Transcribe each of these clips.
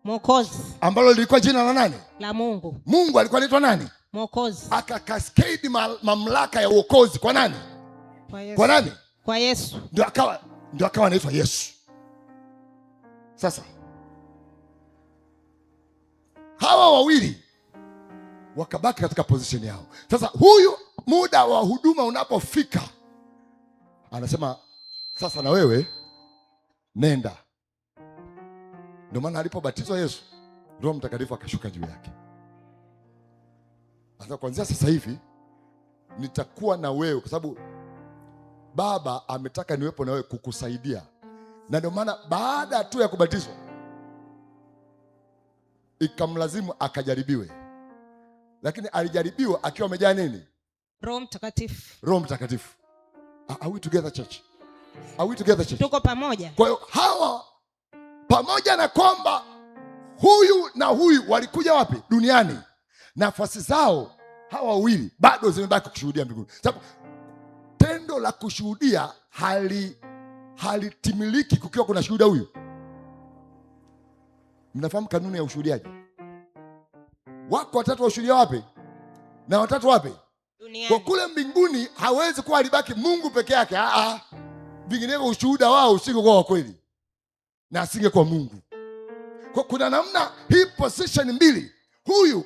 Mwokozi, ambalo lilikuwa jina la nani? La Mungu. Mungu alikuwa anaitwa nani? Mwokozi. Akakaskade mamlaka ya uokozi kwa nani? Kwa Yesu. Kwa nani? Kwa Yesu. Ndio akawa anaitwa Yesu. Sasa hawa wawili wakabaki katika position yao. Sasa huyu muda wa huduma unapofika, anasema sasa na wewe nenda. Ndio maana alipobatizwa Yesu, Roho Mtakatifu akashuka juu yake. Sasa kuanzia sasa hivi nitakuwa na wewe, kwa sababu Baba ametaka niwepo na wewe kukusaidia. Na ndio maana baada tu ya kubatizwa ikamlazimu akajaribiwe. Lakini alijaribiwa akiwa amejaa nini? Roho Mtakatifu. Roho Mtakatifu. Are we together church? Are we together church? Tuko pamoja. Kwa hiyo hawa pamoja na kwamba huyu na huyu walikuja wapi? Duniani. Nafasi zao hawa wawili bado zimebaki kushuhudia mbinguni. Sababu tendo la kushuhudia halitimiliki kukiwa kuna shuhuda huyu. Mnafahamu kanuni ya ushuhudiaji? Wako watatu washuhudia wapi? Na watatu wapi? Duniani. Kwa kule mbinguni hawezi kuwa alibaki Mungu peke yake. Vinginevyo ushuhuda wao usingekuwa wa kweli na asingekuwa Mungu. Kwa kuna namna hii position mbili, huyu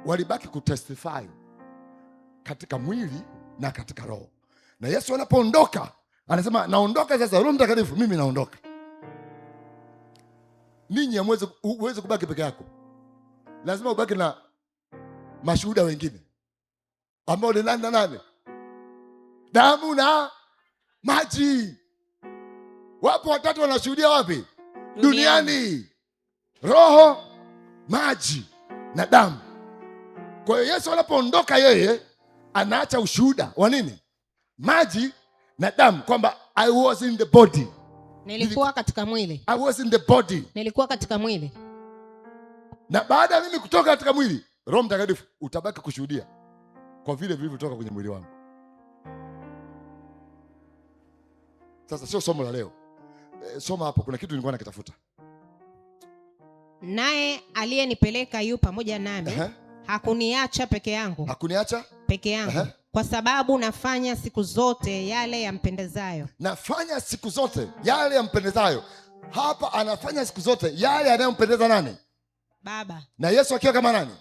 walibaki kutestify katika mwili na katika roho. Na Yesu anapoondoka anasema naondoka sasa, Roho Mtakatifu mimi naondoka. Ninyi huwezi kubaki peke yako. Lazima ubaki na mashuhuda wengine ambao ni nani na nani? Damu na maji. Wapo watatu wanashuhudia wapi? Duniani. Roho, maji na damu. Kwa hiyo Yesu anapoondoka yeye anaacha ushuhuda wa nini? Maji na damu, kwamba I was in the body. Nilikuwa katika mwili. I was in the body. Nilikuwa katika mwili. Na baada ya mimi kutoka katika mwili, Roho Mtakatifu utabaki kushuhudia kwa vile vilivyotoka kwenye mwili wangu. Sasa sio somo la leo. Soma hapo, kuna kitu nilikuwa nakitafuta. Naye aliyenipeleka yu pamoja nami. Hakuniacha peke yangu. Hakuniacha peke yangu. Kwa sababu nafanya siku zote yale yampendezayo. Nafanya siku zote yale yampendezayo. Hapa anafanya siku zote yale yanayompendeza nani? Baba. Na Yesu akiwa kama nani?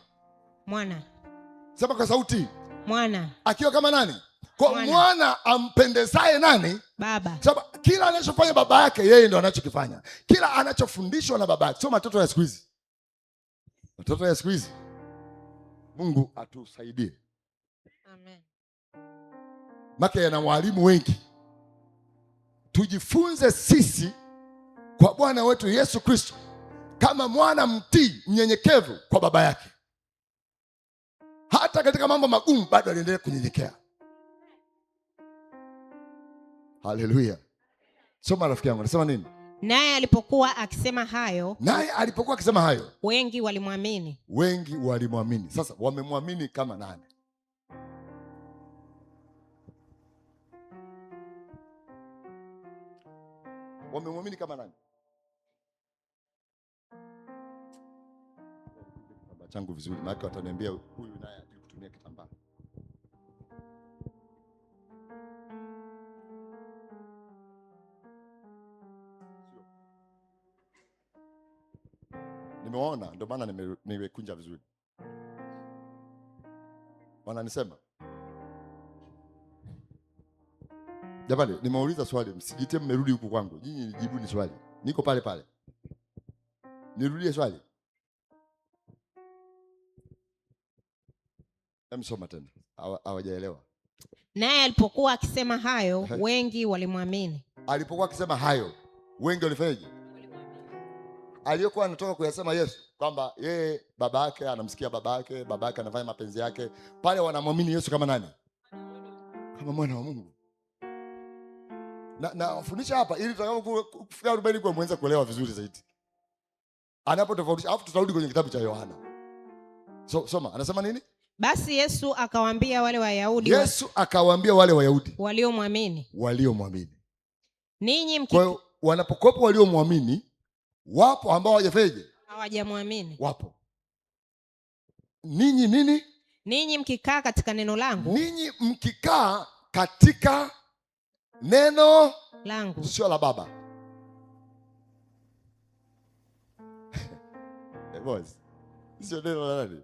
Mwana. Sema kwa sauti. Mwana. Akiwa kama nani? Kwa mwana ampendezaye nani? Baba. Sababu kila anachofanya baba yake yeye ndo anachokifanya. Kila anachofundishwa na baba yake. Sio watoto ya siku hizi. Watoto ya siku hizi. Mungu atusaidie. Amen. Maka yana walimu wengi. Tujifunze sisi kwa Bwana wetu Yesu Kristo kama mwana mtii mnyenyekevu kwa baba yake. Hata katika mambo magumu bado aliendelea kunyenyekea. Haleluya. Soma rafiki yangu, anasema nini? Naye alipokuwa akisema hayo, wengi walimwamini. Wengi walimwamini. Sasa wamemwamini kama nani? Wamemwamini kama nani? Kitambaa changu vizuri, maana wataniambia huyu naye ajui kutumia kitambaa. Nimeona ndio maana nimekunja vizuri. Wananisema. Jamani, nimeuliza swali, msijitie mmerudi huku kwangu. Nyinyi nijibuni swali. Niko pale pale. Nirudie swali. Soma tena. Hawajaelewa. Naye alipokuwa akisema hayo, wengi walimwamini. Alipokuwa akisema hayo, wengi walifanyaje? Aliyokuwa anatoka kuyasema Yesu kwamba yeye baba yake anamsikia baba yake anafanya mapenzi yake, pale wanamwamini Yesu kama nani? Kama mwana wa Mungu. Na wafundisha hapa ili tutakapofika 40 kwa mwenza kuelewa vizuri zaidi. Anapotofautisha, alafu tutarudi kwenye kitabu cha Yohana. Soma, anasema nini? Basi Yesu akawaambia wale Wayahudi. Yesu akawaambia wale Wayahudi waliomwamini. Ninyi kwa hiyo wanapokuwepo waliomwamini, wapo ambao hawajafeje. hawajamwamini. Wapo. Ninyi nini? Ninyi mkikaa katika neno langu. Ninyi mkikaa katika neno langu. Sio la baba. Boss. Sio neno la nani?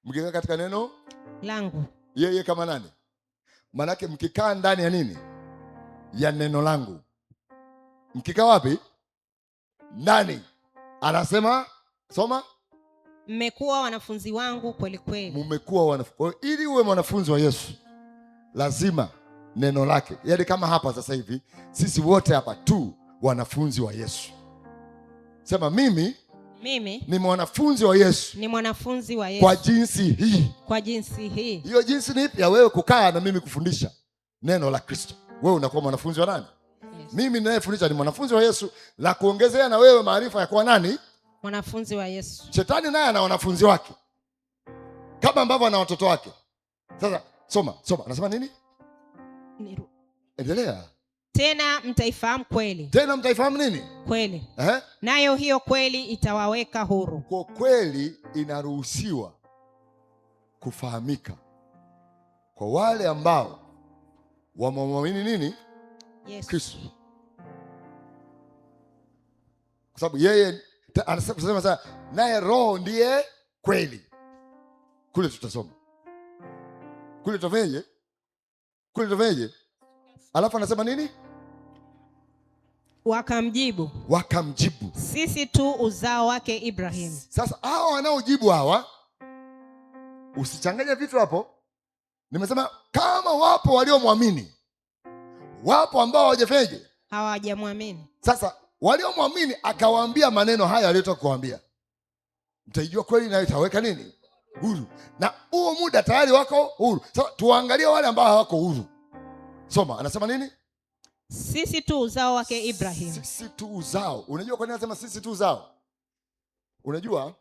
Mkikaa katika neno langu. Yeye kama nani? Manake mkikaa ndani ya nini? Ya neno langu. Mkikaa wapi? Ndani. Anasema soma. Mmekuwa wanafunzi wangu kweli kweli. Mmekuwa wanafunzi. Ili uwe mwanafunzi wa Yesu lazima neno lake. Yaani kama hapa sasa hivi sisi wote hapa tu wanafunzi wa Yesu. Sema mimi ni mwanafunzi wa Yesu. Ni mwanafunzi wa Yesu. Kwa jinsi hii. Kwa jinsi hii. Hiyo jinsi ni ipi? Ya wewe kukaa na mimi kufundisha neno la Kristo. Wewe unakuwa mwanafunzi wa nani? Yes. Mimi ninayefundisha ni mwanafunzi wa Yesu, la kuongezea na wewe maarifa ya kuwa nani? Mwanafunzi wa Yesu. Shetani naye ana wanafunzi wake kama ambavyo ana watoto wake. Sasa soma. Anasema nini? Endelea. Tena mtaifahamu kweli. Tena mtaifahamu nini? Kweli. Nayo hiyo kweli itawaweka huru. Kwa kweli inaruhusiwa kufahamika kwa wale ambao wamemwamini nini? Yesu. Kristo. Kwa sababu yeye anasema sasa naye Roho ndiye kweli. Kule tutasoma. Kule tutafanyaje? Alafu anasema nini? Wakamjibu. Sisi tu uzao wake Ibrahim. Sasa hawa wanaojibu hawa, usichanganye vitu hapo. Nimesema kama wapo waliomwamini, wapo ambao hawajafanyaje? Hawajamwamini. Sasa waliomwamini akawaambia maneno haya aliyotoka kuambia. Mtaijua kweli na itaweka nini? Huru. Na huo muda tayari wako huru. Sasa tuangalie wale ambao hawako huru. Soma, anasema nini? Sisi tu uzao wake Ibrahim. Sisi tu uzao. Unajua kwa nini anasema sisi tu uzao? Unajua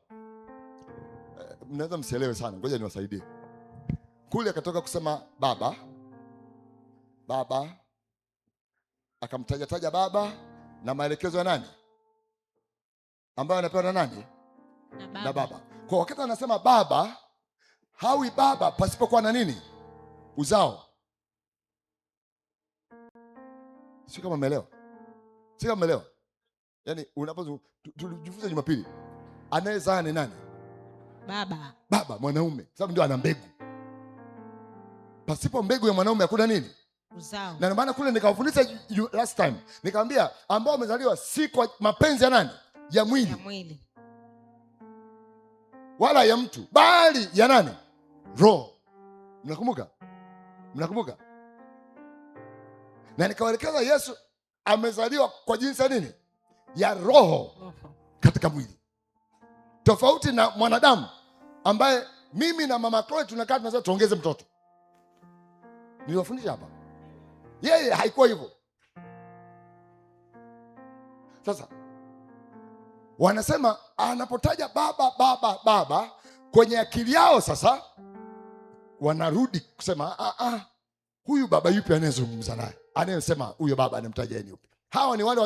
mnaweza msielewe sana. Ngoja niwasaidie. Kule akatoka kusema baba. Akamtaja baba na maelekezo ya nani? Ambayo anapewa na nani? Na baba. Kwa wakati anasema baba, hawi baba pasipokuwa na nini? Uzao. Sio kama umeelewa? Yaani tulijifunza Jumapili. Anayezaa ni nani? Baba mwanaume. Sababu ndio ana mbegu. Pasipo mbegu ya mwanaume hakuna nini? Uzao. Na maana kule nikawafundisha last time. Nikamwambia ambao wamezaliwa si kwa mapenzi ya nani? Ya mwili. Wala ya mtu, bali ya nani? Roho. Mnakumbuka? Na nikawaelekeza Yesu amezaliwa kwa jinsi ya nini? Ya roho katika mwili. Tofauti na mwanadamu ambaye mimi na mama Chloe tunakaa tunasema tuongeze mtoto. Niliwafundisha hapa. Yeye haikuwa hivyo. Sasa wanasema anapotaja baba kwenye akili yao sasa wanarudi kusema huyu baba yupi anayezungumza naye? Anayesema huyo baba anamtaja yeye yupi? Hawa ni wale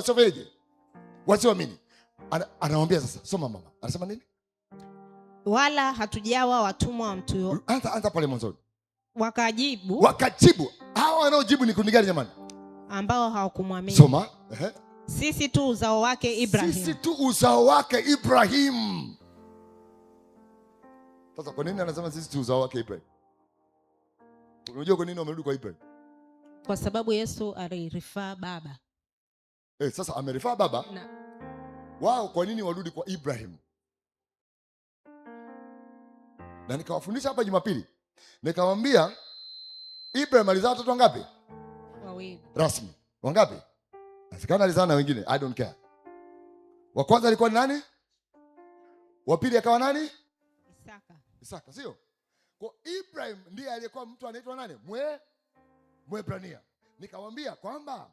wasioamini. Anamwambia sasa, soma mama. Anasema nini? Wala hatujawa watumwa wa mtu yote. Anza pale mwanzo. Wakajibu. Hawa wanaojibu ni kundi gani jamani? Ambao hawakumwamini. Soma. Sisi tu uzao wake Ibrahim. Sasa kwa nini anasema sisi tu uzao wake Ibrahim? Unajua kwa nini wamerudi kwa Ibrahim? Kwa sababu Yesu alirifaa baba. Sasa amerifaa baba. Wao kwa nini warudi kwa Ibrahim? Na nikawafundisha hapa Jumapili. Nikamwambia Ibrahim alizaa watoto wangapi? 2. Rasmi. Wangapi? Nafikana alizaa na wengine. I don't care. Wa kwanza alikuwa ni nani? Wa pili akawa nani? Isaka, sio? Kwa Ibrahim ndiye aliyekuwa mtu anaitwa nani? Mwebrania. Nikamwambia kwamba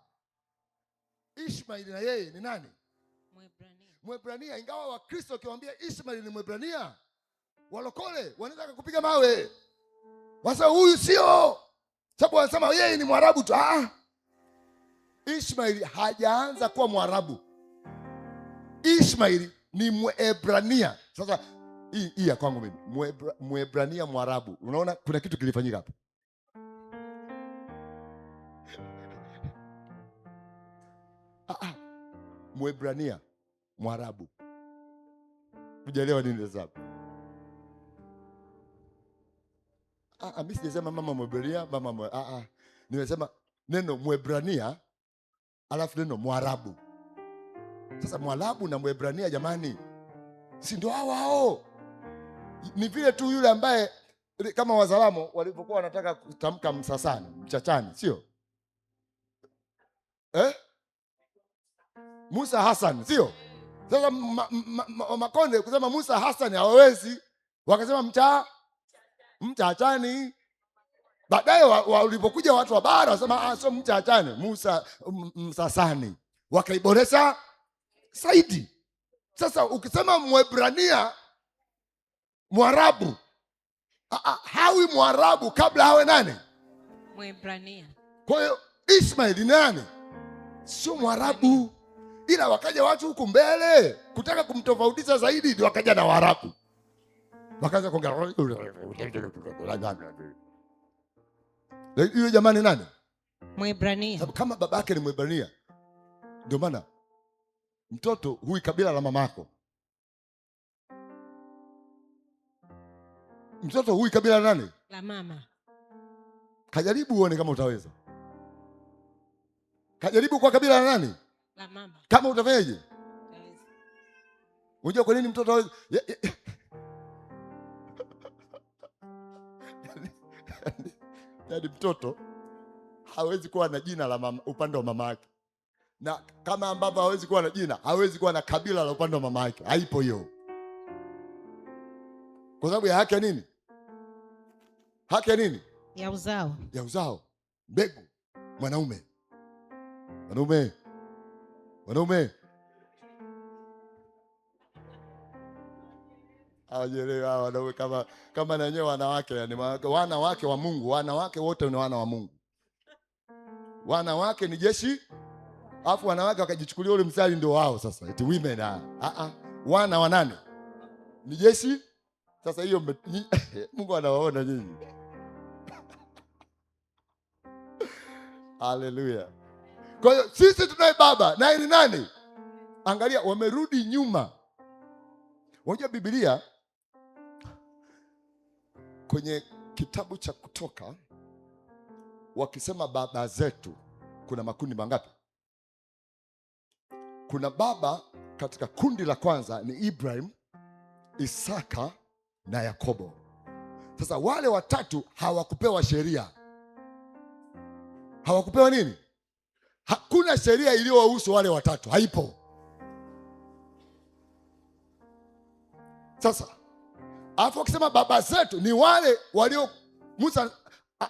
Ishmaeli na yeye ni nani? Mwebrania. Ingawa Wakristo ukiwaambia Ishmaeli ni Mwebrania, walokole wanaweza kukupiga mawe. Wasa huyu sio. Sababu wanasema yeye ni Mwarabu tu. Ishmaeli hajaanza kuwa Mwarabu. Ishmaeli ni Mwebrania. Sasa hii ya kwangu mimi, Mwebrania Mwarabu. Unaona kuna kitu kilifanyika hapa. Mwebrania Mwarabu. Unaelewa nini sasa? Mimi sijasema mama Mwebrania, nimesema neno Mwebrania alafu neno Mwarabu. Sasa Mwarabu na Mwebrania jamani, si ndio hao? Ni vile tu yule ambaye kama Wazalamo walipokuwa wanataka kutamka Msasani, Mchachani, sio? Musa Hassan, sio? Sasa Makonde kusema Musa Hassan hawawezi, wakasema Mchachani. Baadaye walipokuja watu wa bara wasema sio Mchachani, Musa Msasani, wakaiboresha zaidi. Sasa ukisema Mwebrania Mwarabu, hawi Mwarabu kabla hawe nani? Mwebrania. Kwa hiyo Ishmael ni nani? Sio Mwarabu, ila wakaja watu huku mbele kutaka kumtofautisha zaidi, ndio wakaja na Waarabu, wakaanza kuongea hiyo. Jamani, nani? Mwebrania. Kama babake ni Mwebrania, ndio maana mtoto hui kabila la mamako. Mtoto hui kabila la nani? La mama. Kajaribu uone kama utaweza. Kajaribu kwa kabila la nani? La mama. Kama utafanyaje? Unajua kwa nini mtoto hawezi? Yaani mtoto hawezi kuwa na jina la mama upande wa mama yake. Na kama ambavyo hawezi kuwa na jina, hawezi kuwa na kabila la upande wa mama yake. Haipo hiyo. Kwa sababu ya haki ya nini? Haki ya nini? Ya uzao. Ya uzao. Mbegu. Mwanaume. Wanaume. Hawajielewa wanaume kama na wenyewe wanawake, yani wanawake wa Mungu, wanawake wote ni wana wa Mungu. Wanawake ni jeshi, alafu wanawake wakajichukulia ule mstari ndio wao sasa. Eti women wana wa nani? Ni jeshi. Sasa hiyo Mungu anawaona nyinyi. Haleluya. Kwa hiyo sisi tunaye baba naye ni nani? Angalia, wamerudi nyuma. Unajua Biblia kwenye kitabu cha Kutoka wakisema baba zetu, kuna makundi mangapi? Kuna baba katika kundi la kwanza ni Ibrahim, Isaka na Yakobo. Sasa wale watatu hawakupewa sheria. Hawakupewa nini? Hakuna sheria iliyowahusu wale watatu, haipo. Sasa alafu akisema baba zetu ni wale walio, Musa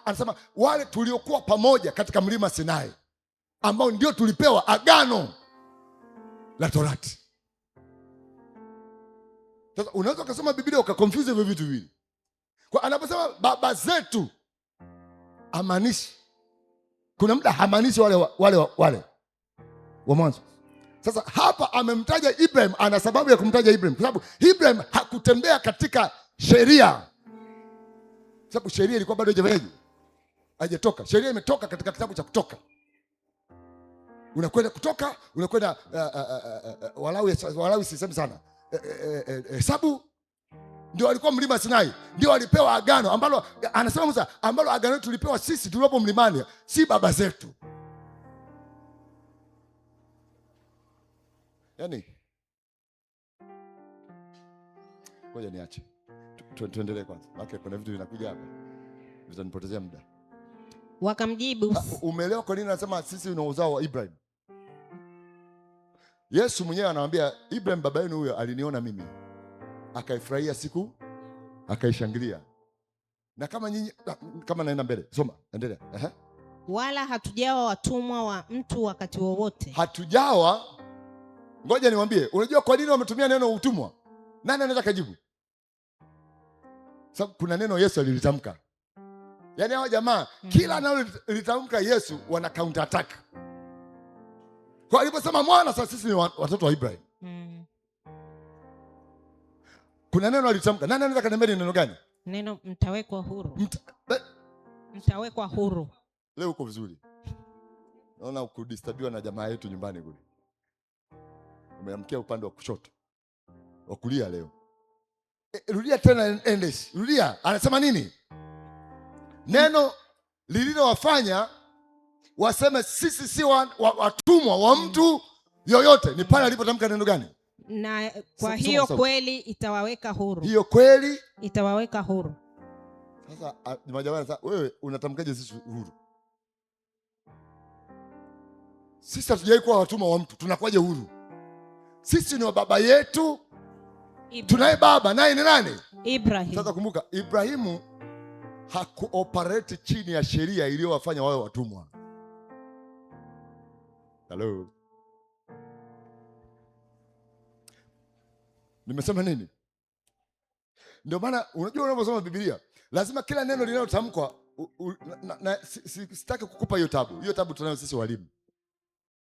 anasema wale tuliokuwa pamoja katika mlima Sinai, ambao ndio tulipewa agano la Torati. Sasa unaweza kusoma Biblia ukakonfuse hivyo vitu viwili. Kwa anaposema baba zetu amanishi, kuna muda hamanishi wale wa mwanzo. Sasa hapa amemtaja Ibrahim, ana sababu ya kumtaja Ibrahim, kwa sababu Ibrahim hakutembea katika sheria. Sababu sheria ilikuwa bado haijatoka. Sheria imetoka katika kitabu cha Kutoka. Unakwenda Kutoka, unakwenda Walawi sisemi sana. Hesabu ndio walikuwa mlima Sinai, ndio walipewa agano ambalo anasema Musa, ambalo agano tulipewa sisi tulipo mlimani, si baba zetu. Yaani ngoja niache. Tuendelee kwanza. Maana kuna vitu vinakuja hapa. Vitanipotezea muda. Wakamjibu. Umeelewa kwa nini anasema sisi ni uzao wa Ibrahim? Yesu mwenyewe anamwambia Ibrahim, baba yenu huyo aliniona mimi, akaifurahia siku, akaishangilia. Na kama nyinyi, kama naenda mbele, soma, endelea. Wala hatujawa watumwa wa mtu wakati wowote. Hatujawa. Ngoja niwaambie, unajua kwa nini wametumia neno utumwa? Nani anaweza kujibu? Sababu kuna neno Yesu alilitamka. Yaani hao jamaa kila neno litamka Yesu wana counter attack. Kwa aliposema mwana, sasa sisi ni watoto wa Ibrahim. Kuna neno alitamka. Nani anaweza kaniambia neno gani? Neno mtawekwa huru. Mtawekwa huru. Leo uko vizuri. Naona ukudisturbiwa na jamaa yetu nyumbani kule. Umeamkia upande wa kushoto. Wa kulia leo. Rudia tena English. Rudia. Anasema nini? Neno lililowafanya waseme sisi si watumwa wa mtu yoyote ni pale alipotamka neno gani? Na kwa hiyo kweli itawaweka huru. Hiyo kweli itawaweka huru. Sasa majawani, sasa wewe unatamkaje sisi huru? Sisi hatujai kuwa watumwa wa mtu, tunakuwaje huru? Sisi ni wa baba yetu. Tunaye baba, naye ni nani? Ibrahim. Sasa kumbuka, Ibrahimu hakuoperate chini ya sheria iliyowafanya wawe watumwa. Hello. Nimesema nini? Ndio maana unajua unaposoma Biblia lazima kila neno linalotamkwa sitaki kukupa hiyo tabu. Hiyo tabu tunayo sisi walimu.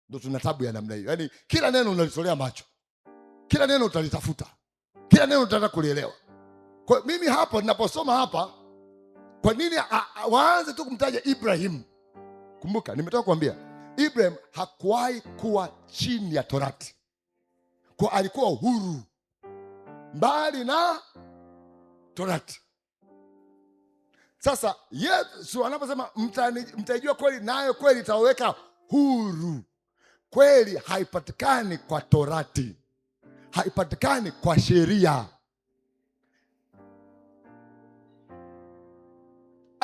Ndio tuna tabu ya namna hiyo. Yaani kila neno unalitolea macho. Kila neno utalitafuta. Kila neno utataka kulielewa. Kwa mimi hapo ninaposoma hapa, kwa nini waanze tu kumtaja Ibrahim? Kumbuka nimetoka kuambia Ibrahim hakuwahi kuwa chini ya Torati. Kwa alikuwa huru mbali na Torati. Sasa Yesu anaposema mtajua kweli nayo kweli itawaweka huru. Kweli haipatikani kwa Torati. Haipatikani kwa sheria.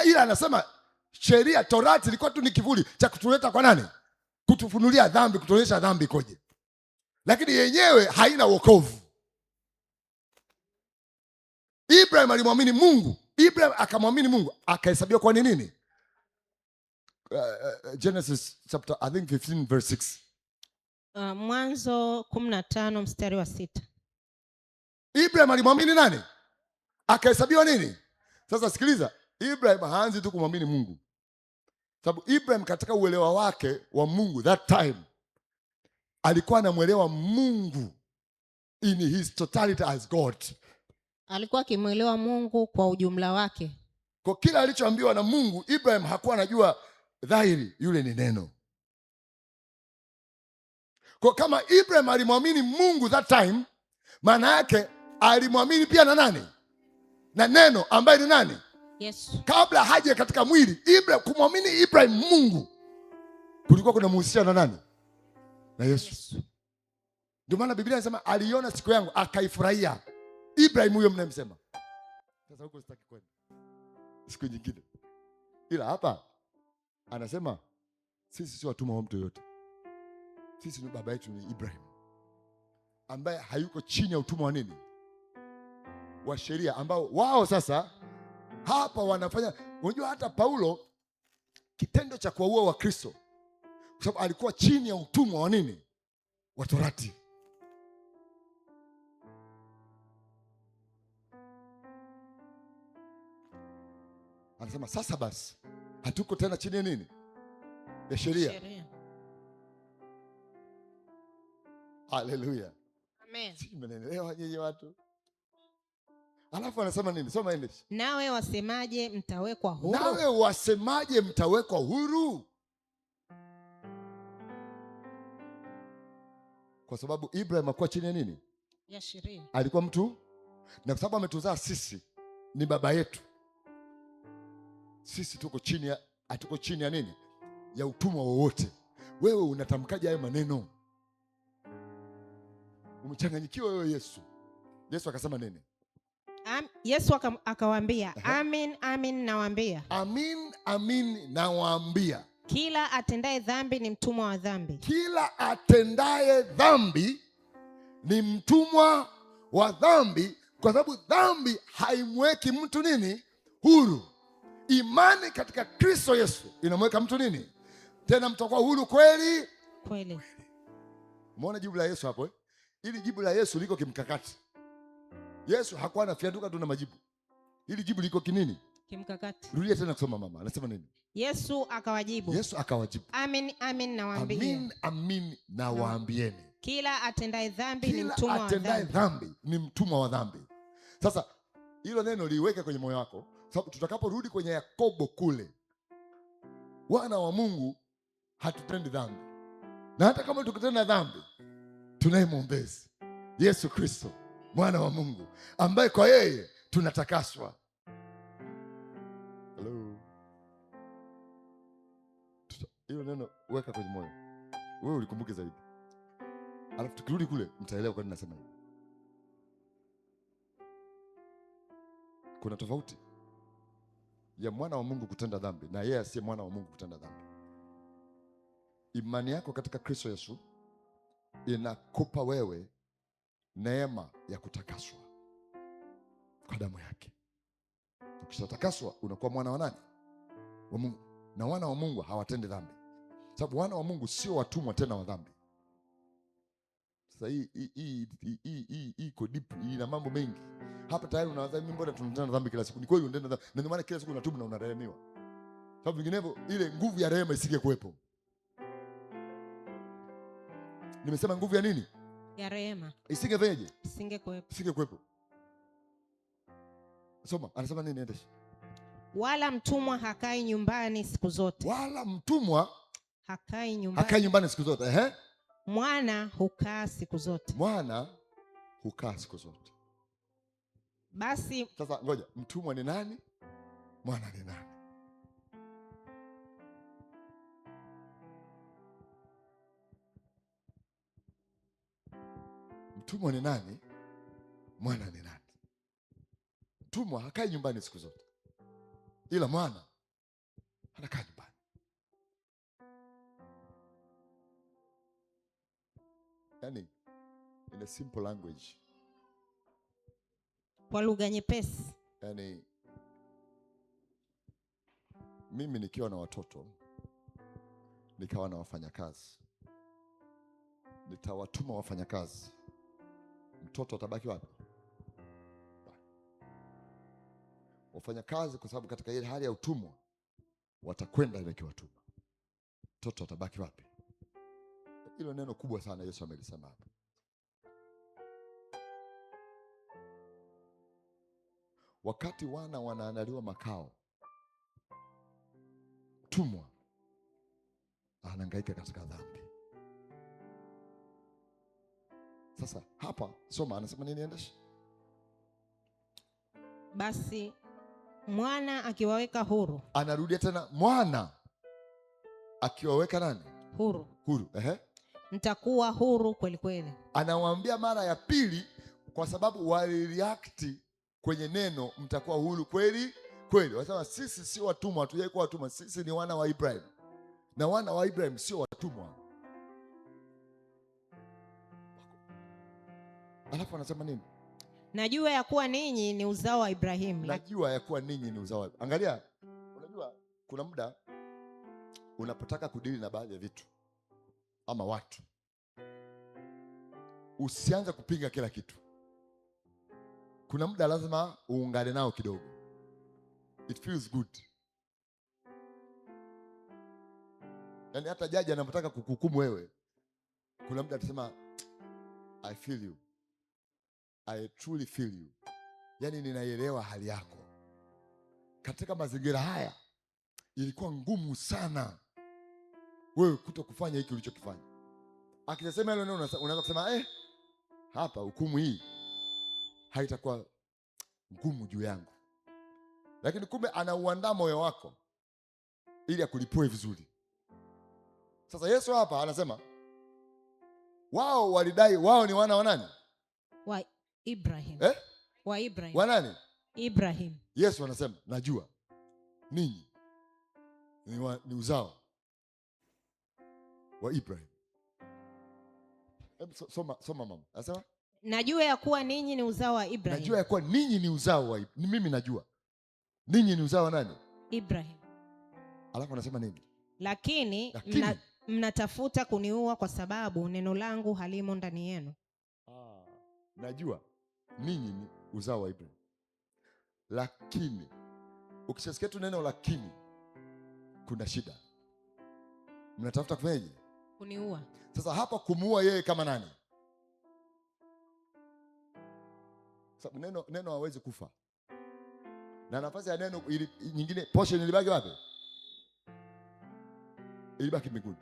Ila anasema sheria, Torati ilikuwa tu ni kivuli cha kutuleta kwa nani? Kutufunulia dhambi, kutuonyesha dhambi koje. Lakini yenyewe haina wokovu. Ibrahim alimwamini Mungu. Ibrahim akamwamini Mungu, akahesabiwa kwa nini? Genesis chapter I think 15 verse 6. Mwanzo 15 mstari wa 6. Ibrahim alimwamini nani? Akahesabiwa nini? Sasa sikiliza, Ibrahim haanzi tu kumwamini Mungu. Sababu Ibrahim katika uelewa wake wa Mungu that time alikuwa anamwelewa Mungu in his totality as God. Alikuwa akimwelewa Mungu kwa ujumla wake. Kwa kila alichoambiwa na Mungu, Ibrahim hakuwa anajua dhahiri yule ni neno. Kwa kama Ibrahim alimwamini Mungu that time, maana yake alimwamini pia na nani? Na neno ambaye ni nani? Yesu. Kabla haja katika mwili, Ibrahim kumwamini Ibrahim Mungu kulikuwa kuna muhusiano na nani? Na Yesu. Ndio maana Biblia inasema aliona siku yangu akaifurahia. Ibrahim huyo mnamsema. Sasa huko sitaki kwenda. Siku nyingine. Ila hapa anasema sisi si watumwa wa mtu yote. Sisi ni baba yetu ni Ibrahim, ambaye hayuko chini ya utumwa wa nini? Wa sheria, ambao wao sasa hapa wanafanya. Unajua hata Paulo kitendo cha kuwaua Wakristo, kwa sababu alikuwa chini ya utumwa wa nini? Wa Torati. Anasema sasa basi hatuko tena chini ya nini? Ya sheria. Haleluya. Amen. Mnaelewa nyinyi watu? Alafu anasema nini? Soma English. Nawe wasemaje mtawekwa huru? Nawe wasemaje mtawekwa huru? Kwa sababu Ibrahim alikuwa chini ya nini? Ya sheria. Alikuwa mtu, na kwa sababu ametuzaa sisi ni baba yetu. Sisi tuko chini ya, hatuko chini ya nini? Ya utumwa wowote. Wewe unatamkaje hayo maneno? Umechanganyikiwa wewe Yesu. Yesu akasema nini? Yesu akawaambia, amin amin nawaambia. Amin amin nawaambia. Kila atendaye dhambi ni mtumwa wa dhambi. Kila atendaye dhambi ni mtumwa wa dhambi, kwa sababu dhambi haimweki mtu nini? Huru. Imani katika Kristo Yesu inamweka mtu nini? Tena mtakuwa huru kweli? Kweli. Umeona jibu la Yesu hapo? Ili jibu la Yesu liko kimkakati. Yesu hakuwa anafiatuka tu na majibu. Ili jibu liko kinini? Kimkakati. Rudia tena kusoma mama. Anasema nini? Yesu akawajibu. Yesu akawajibu. Amin amin nawaambia. Amin amin nawaambieni. Kila atendaye dhambi ni mtumwa wa dhambi. Kila atendaye dhambi ni mtumwa wa dhambi. Sasa hilo neno liweke kwenye moyo wako, sababu tutakaporudi kwenye Yakobo kule, wana wa Mungu hatutendi dhambi, na hata kama tukitenda dhambi tunaye mwombezi, Yesu Kristo mwana wa Mungu, ambaye kwa yeye tunatakaswa. Hello. Hilo neno weka kwenye moyo, wewe ulikumbuke zaidi, alafu tukirudi kule mtaelewa kwa nini nasema hivi. Kuna tofauti ya mwana wa Mungu kutenda dhambi na yeye asiye mwana wa Mungu kutenda dhambi. Imani yako katika Kristo Yesu inakupa wewe neema ya kutakaswa kwa damu yake. Ukishatakaswa unakuwa mwana wa nani? Wa Mungu. Na wana wa Mungu hawatendi dhambi, sababu wana wa Mungu sio watumwa tena wa dhambi. Sasa hii iko deep, ina mambo mengi hapa. Tayari unawaza mimi mbona tunatenda dhambi kila siku? Ni kweli unatenda dhambi, na ndio maana kila siku unatubu na unarehemiwa, sababu vinginevyo ile nguvu ya rehema isingekuwepo. Nimesema nguvu ya nini? Ya rehema. Isingefanyaje? Isingekuwepo. Soma, anasema nini? Endesha. Wala mtumwa hakai nyumbani siku zote. Wala mtumwa hakai nyumbani siku zote. Ehe. Mwana hukaa siku zote. Mwana hukaa siku zote. Basi sasa ngoja, mtumwa ni nani? Mwana ni nani? Mtumwa ni nani? Mwana ni nani? Mtumwa hakai nyumbani siku zote, ila mwana anakaa nyumbani. Yani, in a simple language, kwa lugha nyepesi, yani mimi nikiwa na watoto nikawa na wafanyakazi, nitawatuma wafanyakazi, mtoto atabaki wapi? Wafanyakazi, kwa sababu katika ile hali ya utumwa watakwenda ile kiwatuma, mtoto atabaki wapi? Hilo neno kubwa sana Yesu amelisema hapa. Wakati wana wanaandaliwa makao, mtumwa anahangaika katika dhambi. Sasa hapa soma, anasema nini? Endesha. Basi mwana akiwaweka huru. Anarudia tena, mwana akiwaweka nani? Huru. Ehe. Mtakuwa huru kweli kweli. Anawaambia mara ya pili, kwa sababu walireact kwenye neno mtakuwa huru kweli kweli. Wanasema sisi sio watumwa, hatujai kuwa watumwa, sisi ni wana wa Ibrahim, na wana wa Ibrahim sio watumwa. Alafu anasema nini? Najua ya kuwa ninyi ni uzao wa Ibrahimu. Najua ya kuwa ninyi ni uzao wa Ibrahimu. Angalia, unajua kuna muda unapotaka kudili na baadhi ya vitu ama watu, usianze kupinga kila kitu. Kuna muda lazima uungane nao kidogo. It feels good. Yani hata jaji anapotaka kukuhukumu wewe, kuna muda atasema I feel you, I truly feel you. Yani ninaielewa hali yako. Katika mazingira haya ilikuwa ngumu sana wewe kuto kufanya hiki ulichokifanya. Akisema hilo neno unaweza kusema hapa hukumu hii haitakuwa ngumu juu yangu, lakini kumbe anauandaa moyo wako ili akulipue vizuri. Sasa Yesu hapa anasema wao walidai wao ni wana wa nani? Wa Ibrahim. Wa Ibrahim. Wa nani? Ibrahim. Yesu anasema najua ninyi ni uzao wa Ibrahim. Soma mama. Anasema najua ya kuwa ninyi ni uzao wa Ibrahim. Najua ya kuwa ninyi ni uzao wa Ibrahim. Mimi najua ninyi ni uzao wa nani? Ibrahim. Alafu anasema nini? Lakini mnatafuta kuniua kwa sababu neno langu halimo ndani yenu. Najua ninyi ni uzao wa Ibrahim, lakini ukishasikia tu neno lakini, kuna shida. Mnatafuta kufanyaje? Sababu neno hawezi kufa. Na nafasi ya neno nyingine, portion ilibaki wapi? Ilibaki mbinguni.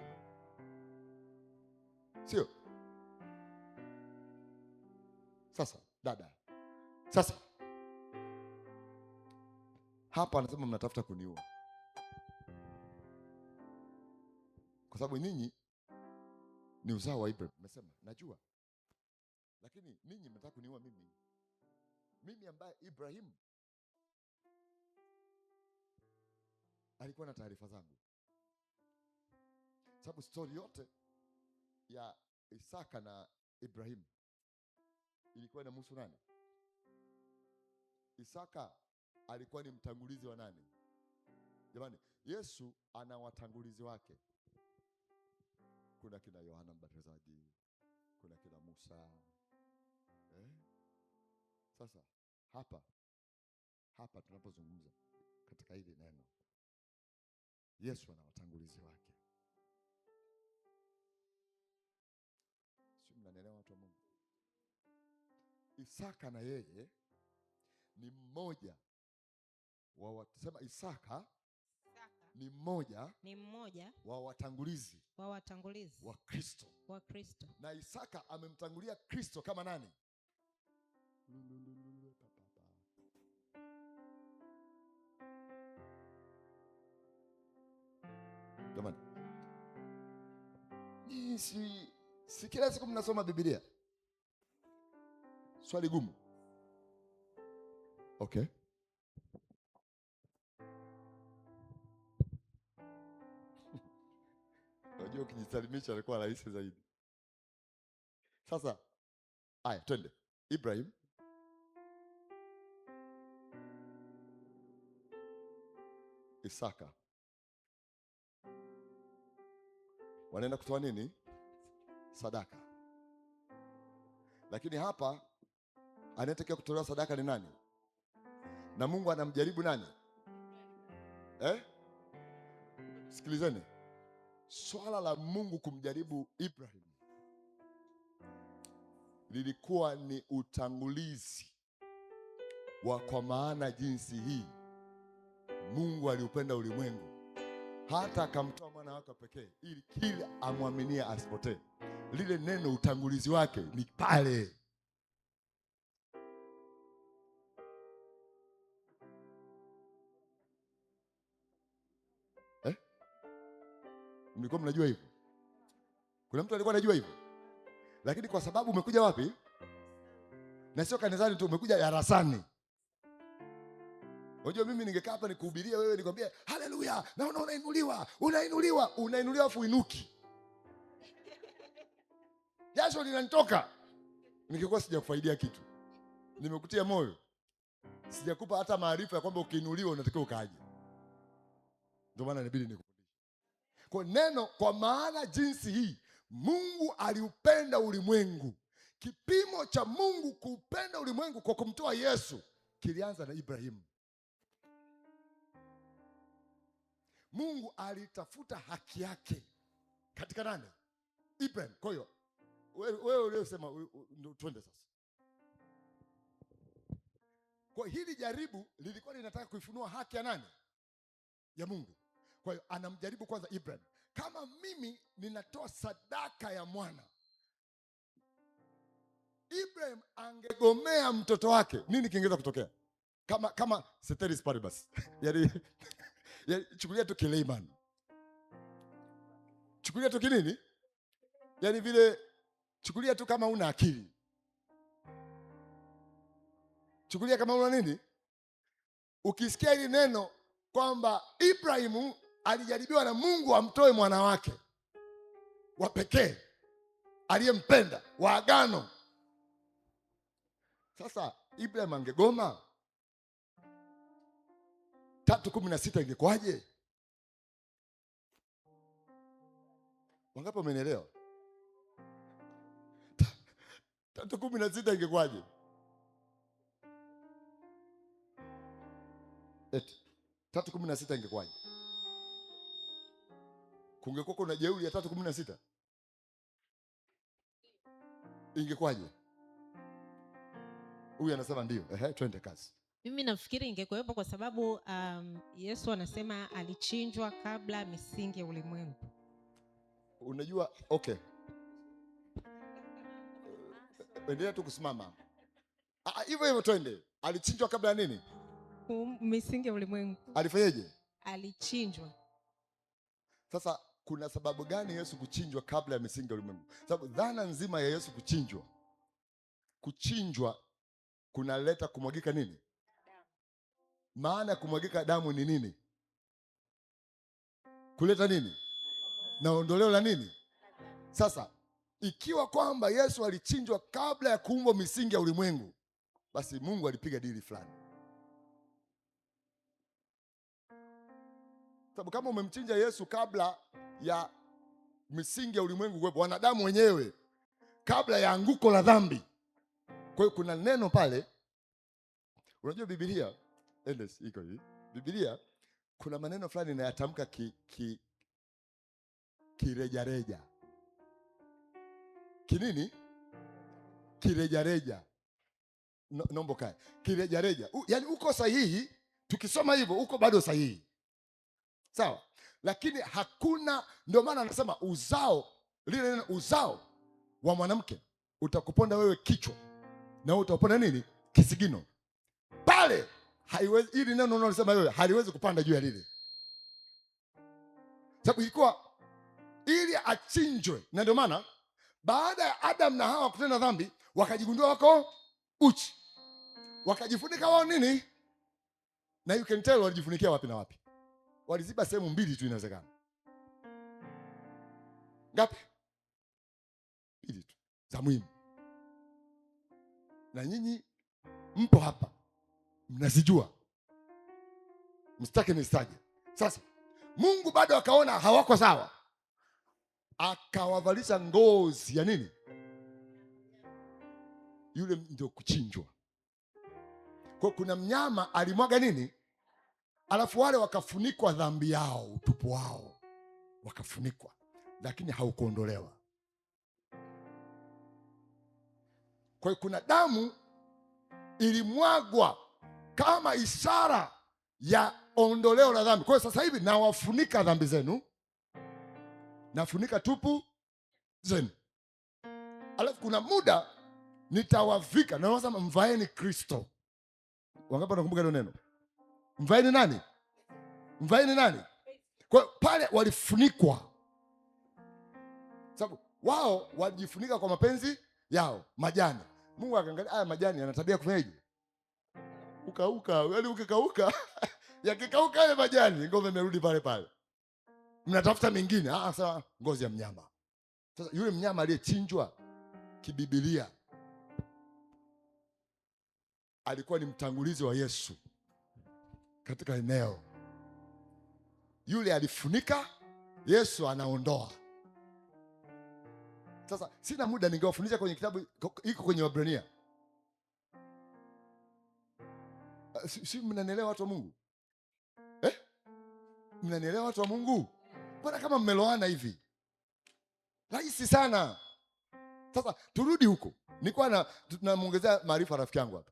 Sio? Sasa dada, sasa hapa anasema mnatafuta kuniua kwa sababu ninyi ni uzao wa Ibrahim. Nimesema najua, lakini ninyi mnataka kuniua mimi ambaye Ibrahim alikuwa na taarifa zangu, sababu story yote ya Isaka na Ibrahim ilikuwa inamhusu nani? Isaka alikuwa ni mtangulizi wa nani? Jamani, Yesu ana watangulizi wake. Kuna kina Yohana Mbatizaji, kuna kina Musa. Sasa hapa tunapozungumza katika hili neno, Yesu ana watangulizi wake. Sio, mnanielewa watu wa Mungu? Isaka na yeye ni mmoja wa sema Isaka ni mmoja wa watangulizi wa Kristo. Na Isaka amemtangulia Kristo kama nani? Jamani, si kila siku mnasoma Biblia? Swali gumu. Okay. Unajua ukijisalimisha alikuwa rahisi zaidi. Sasa haya, twende. Ibrahim, Isaka wanaenda kutoa nini? Sadaka. Lakini hapa anayetakiwa kutolewa sadaka ni nani? Na Mungu anamjaribu nani? Sikilizeni. Swala la Mungu kumjaribu Ibrahim lilikuwa ni utangulizi wa, kwa maana jinsi hii Mungu aliupenda ulimwengu hata akamtoa mwana wake pekee ili kila amwaminie asipotee. Lile neno utangulizi wake ni pale. Mlikuwa mnajua hivyo? Kuna mtu alikuwa anajua hivyo? Lakini kwa sababu umekuja wapi? Na sio kanisani tu, umekuja darasani. Unajua mimi ningekaa hapa nikuhubiria wewe nikwambie haleluya, na unainuliwa afu inuki. Jasho linanitoka. Ningekuwa sijakufaidia kitu. Nimekutia moyo. Sijakupa hata maarifa ya kwamba ukiinuliwa unatakiwa ukaje. Ndio maana inabidi nikufundishe. Kwa neno, kwa maana jinsi hii Mungu aliupenda ulimwengu. Kipimo cha Mungu kuupenda ulimwengu kwa kumtoa Yesu kilianza na Ibrahimu. Mungu alitafuta haki yake katika nani? Ibrahim. Kwa hiyo wewe uliosema ndio twende sasa. Kwa hili jaribu lilikuwa linataka kuifunua haki ya nani? Ya Mungu. Kwa hiyo anamjaribu kwanza Ibrahim. Kama mimi ninatoa sadaka ya mwana, Ibrahim angegomea mtoto wake, nini kingeweza kutokea? Kama ceteris paribus. Yaani chukulia tu Kileiman. Chukulia tu kinini? Yaani vile chukulia tu kama una akili. Chukulia kama una nini? Ukisikia hili neno kwamba Ibrahimu alijaribiwa na Mungu amtoe mwana wake wa pekee aliyempenda wa agano. Sasa Ibrahim angegoma, 3:16 ingekwaje? Wangapi wamenielewa? 3:16 ingekwaje? 3:16 ingekwaje? Kungekuwa kuna jeuri ya 3:16 ingekwaje? Huyu anasema ndio. Twende kazi. Mimi nafikiri ingekuwepo kwa sababu Yesu anasema alichinjwa kabla misingi ya ulimwengu. Unajua, okay. Endelea tu kusimama. Hivyo hivyo twende. Alichinjwa kabla nini? Misingi ya ulimwengu. Alifanyaje? Alichinjwa. Sasa kuna sababu gani Yesu kuchinjwa kabla ya misingi ya ulimwengu? Sababu dhana nzima ya Yesu kuchinjwa kunaleta kumwagika nini? Maana ya kumwagika damu ni nini? Kuleta nini? Na ondoleo la nini? Sasa ikiwa kwamba Yesu alichinjwa kabla ya kuumbwa misingi ya ulimwengu, basi Mungu alipiga dili fulani. Sababu kama umemchinja Yesu kabla ya misingi ya ulimwengu kuwepo, wanadamu wenyewe, kabla ya anguko la dhambi. Kwa hiyo kuna neno pale. Unajua Biblia iko hivi. Biblia kuna maneno fulani inayatamka kirejareja. Kinini? Kirejareja. Naomba kae. Kirejareja. Yaani uko sahihi, tukisoma hivyo uko bado sahihi. Sawa? Lakini hakuna, ndio maana anasema uzao, lile neno uzao wa mwanamke utakuponda wewe kichwa na utaponda nini? Kisigino. Pale haiwezi, ili neno unalosema wewe haliwezi kupanda juu ya lile. Sababu ilikuwa ili achinjwe, na ndio maana baada ya Adam na Hawa kutenda dhambi, wakajigundua wako uchi. Wakajifunika wao nini? Na you can tell walijifunikia wapi na wapi. Waliziba sehemu mbili tu inawezekana. Ngapi? Mbili tu za muhimu. Na nyinyi mpo hapa, mnazijua, msitake nistaje. Sasa Mungu bado akaona hawako sawa, akawavalisha ngozi ya nini? Yule ndio kuchinjwa. Kwa kuna mnyama alimwaga nini, alafu wale wakafunikwa dhambi yao, utupu wao wakafunikwa, lakini haukuondolewa. Kwa hiyo kuna damu ilimwagwa kama ishara ya ondoleo la dhambi. Kwa hiyo sasa hivi nawafunika dhambi zenu, nafunika tupu zenu, alafu kuna muda nitawavika, na nasema mvaeni Kristo. Wangapi wanakumbuka hilo neno? Mvaeni nani? Mvaeni nani? Kwa pale walifunikwa, sababu wao walijifunika kwa mapenzi yao, majani. Mungu akaangalia haya majani yana tabia kufanyaje? Ukauka, yaani ukikauka yakikauka yale majani, ngome imerudi pale pale. Mnatafuta mengine. Sasa ngozi ya mnyama. Sasa yule mnyama aliyechinjwa kibibilia alikuwa ni mtangulizi wa Yesu katika eneo. Yule alifunika, Yesu anaondoa. Sasa sina muda, ningewafundisha kwenye kitabu iko kwenye Waebrania. Si mnanielewa watu wa Mungu? Mnanielewa watu wa Mungu? Mbona kama mmeloana hivi? Rahisi sana. Sasa turudi huko. Nilikuwa tunamuongezea maarifa rafiki yangu hapa.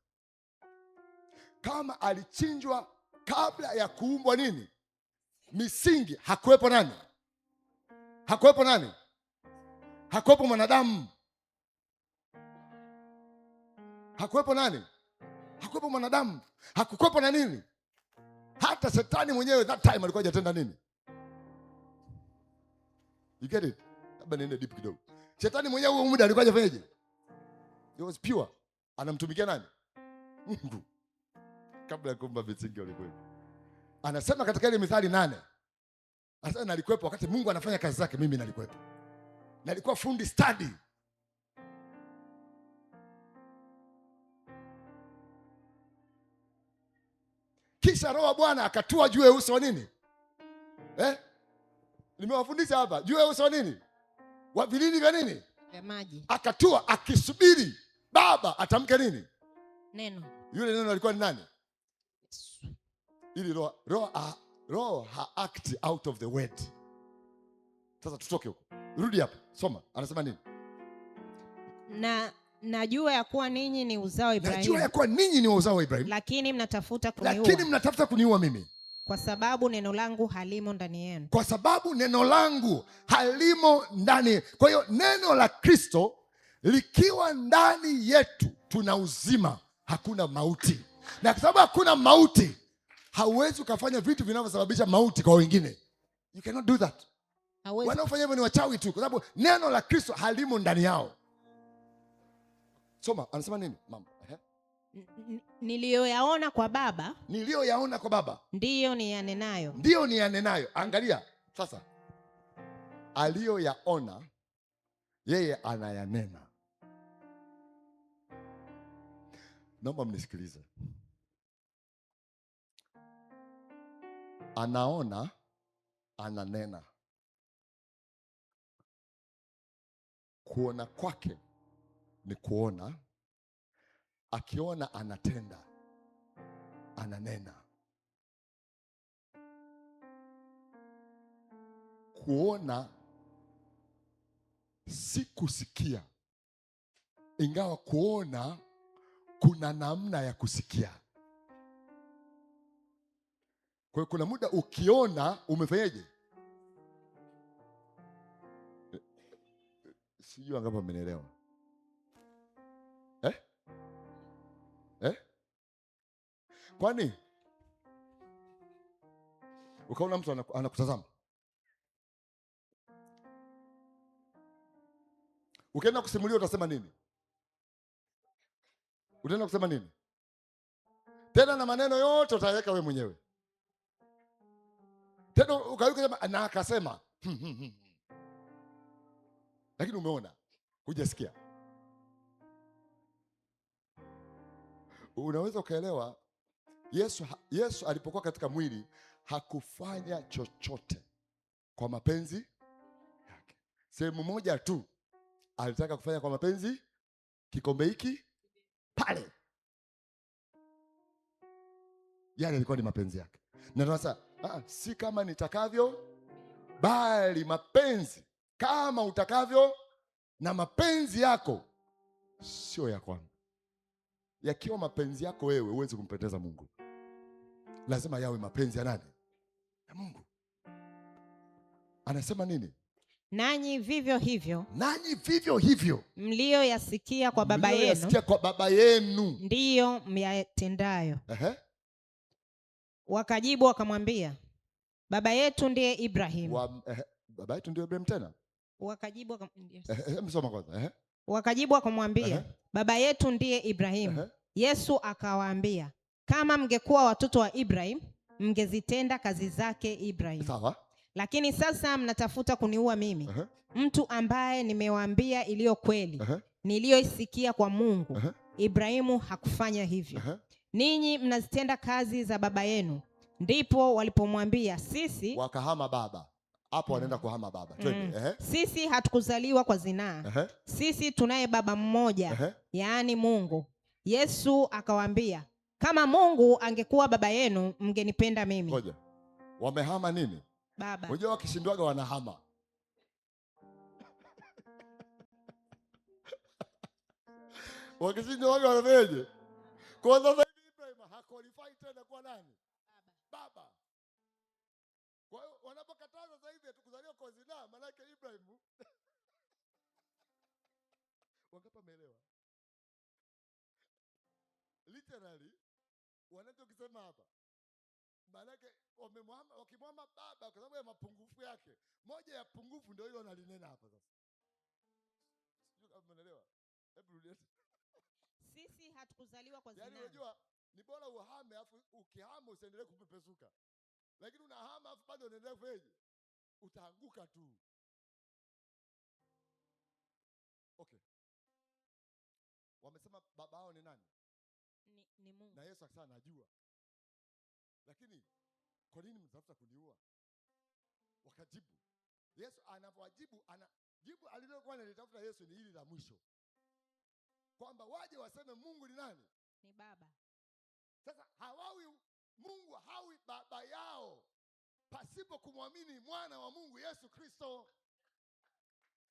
Kama alichinjwa kabla ya kuumbwa nini? Misingi, hakuwepo nani? Hakuwepo nani? Hakuwepo mwanadamu. Hakuwepo nani? Hakuwepo mwanadamu. Hakuwepo na nini? Hata shetani mwenyewe that time alikuwa hajatenda nini? You get it? Labda niende deep kidogo. Shetani mwenyewe huo muda alikuwa hajafanyaje? He was pure. Anamtumikia nani? Mungu. Kabla ya kuumba misingi ulimwengu. Anasema katika ile Mithali 8. Anasema nalikuwepo wakati Mungu anafanya kazi zake, mimi nalikuwepo. Nalikuwa fundi study. Kisha Roho wa Bwana akatua juu ya uso wa nini? Nimewafundisha hapa. Juu ya uso wa nini? Wa vilindi vya nini? Vya maji. Akatua akisubiri Baba atamke nini? Neno. Yule neno alikuwa ni nani? Ili roho ha act out of the word. Sasa tutoke huko. Rudi hapa. Soma. Anasema nini? Na najua ya kuwa ninyi ni uzao wa Ibrahimu. Najua ya kuwa ninyi ni uzao wa Ibrahimu. Lakini mnatafuta kuniua mimi. Kwa sababu neno langu halimo ndani yenu. Kwa sababu neno langu halimo ndani. Kwa hiyo neno la Kristo likiwa ndani yetu tuna uzima, hakuna mauti. Na kwa sababu hakuna mauti, hauwezi ukafanya vitu vinavyosababisha mauti kwa wengine. You cannot do that. Wanaofanya hivyo ni wachawi tu, kwa sababu neno la Kristo halimo ndani yao. Soma, anasema nini mama? Niliyoyaona kwa Baba, ndiyo niyanenayo. Angalia sasa, aliyoyaona yeye anayanena. Naomba mnisikilize. Anaona, ananena. Kuona kwake ni kuona. Akiona anatenda, ananena. Kuona si kusikia, ingawa kuona kuna namna ya kusikia. Kwa hiyo kuna muda ukiona umefanyaje? Sijui angapo mmenielewa. Kwani ukaona mtu anakutazama, ukienda kusimulia utasema nini? Utaenda kusema nini? Tena na maneno yote utaweka wewe mwenyewe. Tena ukasema na akasema lakini umeona, hujasikia. Unaweza ukaelewa. Yesu alipokuwa katika mwili hakufanya chochote kwa mapenzi yake. Sehemu moja tu alitaka kufanya kwa mapenzi, kikombe hiki pale. Yale ilikuwa ni mapenzi yake. Na sasa si kama nitakavyo, bali mapenzi kama utakavyo. Na mapenzi yako sio ya kwangu. Yakiwa mapenzi yako wewe, huwezi kumpendeza Mungu. Lazima yawe mapenzi ya nani? Ya Mungu. Anasema nini? Nanyi vivyo hivyo mlioyasikia kwa baba yenu ndiyo myatendayo. Wakajibu wakamwambia, baba yetu ndiye Ibrahimu. Baba yetu ndiye Ibrahimu tena? Wakajibu wakamwambia, baba yetu ndiye Ibrahimu. Yesu akawaambia, kama mngekuwa watoto wa Ibrahimu, mngezitenda kazi zake Ibrahimu. Sawa. Lakini sasa mnatafuta kuniua mimi, mtu ambaye nimewaambia iliyo kweli, niliyoisikia kwa Mungu. Ibrahimu hakufanya hivyo. Ninyi mnazitenda kazi za baba yenu. Ndipo walipomwambia, sisi wakahama baba. Hapo wanaenda kuhama baba. Sisi hatukuzaliwa kwa zinaa. Sisi tunaye baba mmoja, yaani Mungu. Yesu akawaambia, kama Mungu angekuwa baba yenu, mngenipenda mimi. Ngoja. Wamehama nini? Baba. Unajua wakishindwaga wanahama. Wakishindwaga wanafanyaje? Kwa sasa hivi Ibrahim haqualify tena kwa nani? Baba. Kwa hiyo wanapokataza sasa hivi tukuzaliwa kwa zinaa, maana yake Ibrahim wangapi wameelewa? Literally wanachokisema hapa, maana yake wakimwama baba kwa sababu ya mapungufu yake. Moja ya pungufu ndio hilo analinena hapa sasa. Sio kama umeelewa? Hebu rudia. Sisi hatukuzaliwa kwa zinaa. Yaani unajua ni bora uhame afu ukihama usiendelee kupepesuka. Lakini unahama afu bado unaendelea kufanyaje? Utaanguka tu. Okay. Wamesema baba yao ni nani? Ni Mungu. Na Yesu akasema najua. Lakini kwa nini mtafuta kuniua? Wakajibu. Yesu anapowajibu, jibu alilokuwa analitafuta Yesu ni hili la mwisho. Kwamba waje waseme Mungu ni nani? Ni baba. Sasa Mungu hawi baba yao pasipo kumwamini mwana wa Mungu Yesu Kristo.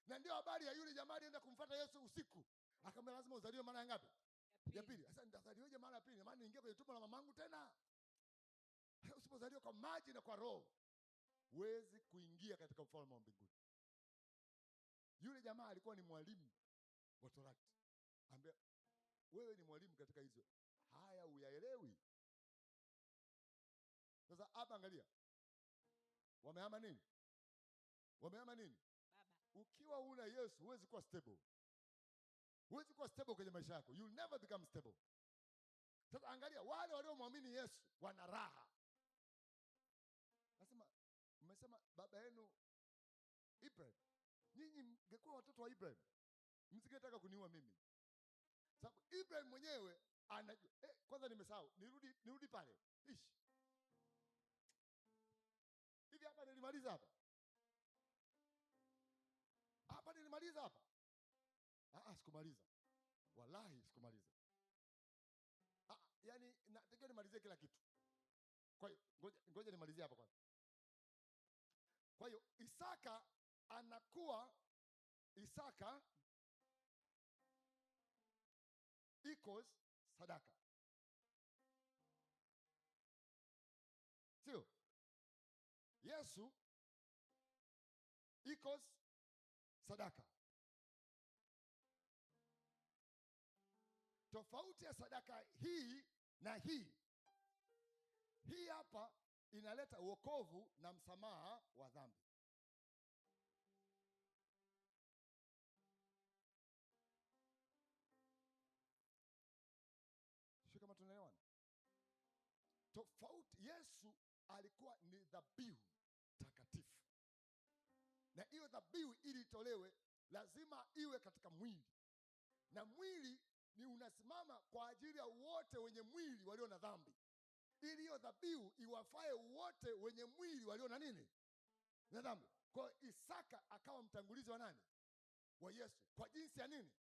Na ndio habari ya yule jamaa alienda kumfuata Yesu usiku. Akamwambia lazima uzaliwe mara ngapi? Ya pili. Sasa nitazaliweje mara ya pili? Maana niingie kwenye tumbo la mamangu tena? Usipozaliwa kwa maji na kwa roho, huwezi kuingia katika ufalme wa mbinguni. Yule jamaa alikuwa ni mwalimu wa Torati. Ambia wewe ni mwalimu katika hizo. Haya uyaelewi. Sasa hapa angalia. Wamehama nini? Wamehama nini? Baba. Ukiwa una Yesu huwezi kuwa stable. Huwezi kuwa stable kwenye maisha yako. You'll never become stable. Sasa angalia wale waliomwamini Yesu wana raha. Nasema mmesema baba yenu Ibrahim. Nyinyi mngekuwa watoto wa Ibrahim, msingetaka kuniua mimi. Sababu Ibrahim mwenyewe anajua. Kwanza nimesahau. Nirudi pale. Ishi. Hivi hapa nilimaliza hapa. Hapa nilimaliza hapa. Sikumaliza. Wallahi sikumaliza. Yaani natakiwa nimalizie kila kitu. Kwa hiyo ngoja nimalizie hapa kwanza. Kwa hiyo Isaka equals sadaka. Sio? Yesu equals sadaka. Tofauti ya sadaka hii na hii hapa inaleta wokovu na msamaha wa dhambi. Sio kama tunaelewana? Tofauti, Yesu alikuwa ni dhabihu takatifu. Na hiyo dhabihu ili itolewe lazima iwe katika mwili. Na mwili ni unasimama kwa ajili ya wote wenye mwili walio na dhambi. Ili hiyo dhabihu iwafae wote wenye mwili walio na nini? Na dhambi. Kwa hiyo Isaka akawa mtangulizi wa nani? Wa Yesu. Kwa jinsi ya nini?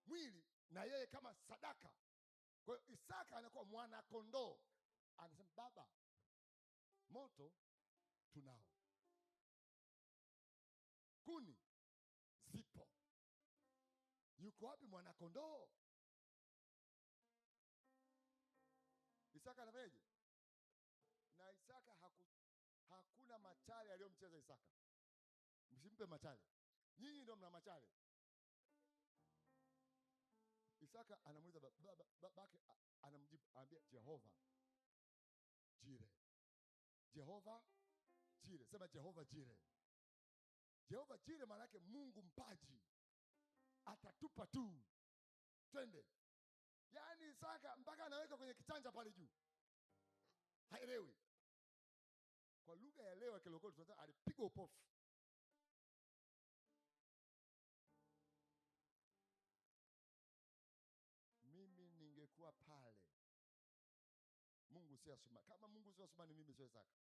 Mwili, na yeye kama sadaka. Kwa hiyo Isaka anakuwa mwana kondoo. Anasema baba, moto tunao, kuni zipo, yuko wapi mwana kondoo? Isaka anafanyaje? Na Isaka hakuna machale aliyomcheza Isaka. Msimpe machale, nyinyi ndio mna machale. Isaka anamuuliza babake, anamjibu, anambia Jehova Jire. Jehova Jire. Sema Jehova Jire. Jehova Jire maana yake Mungu mpaji, atatupa tu, twende. Yaani Isaka mpaka anaweka kwenye kichanja pale juu, haelewi. Kwa lugha ya leo kilokole tunasema alipigwa upofu. Mimi ningekuwa pale, Mungu si Asumani. Kama Mungu si Asumani, mimi sio Isaka.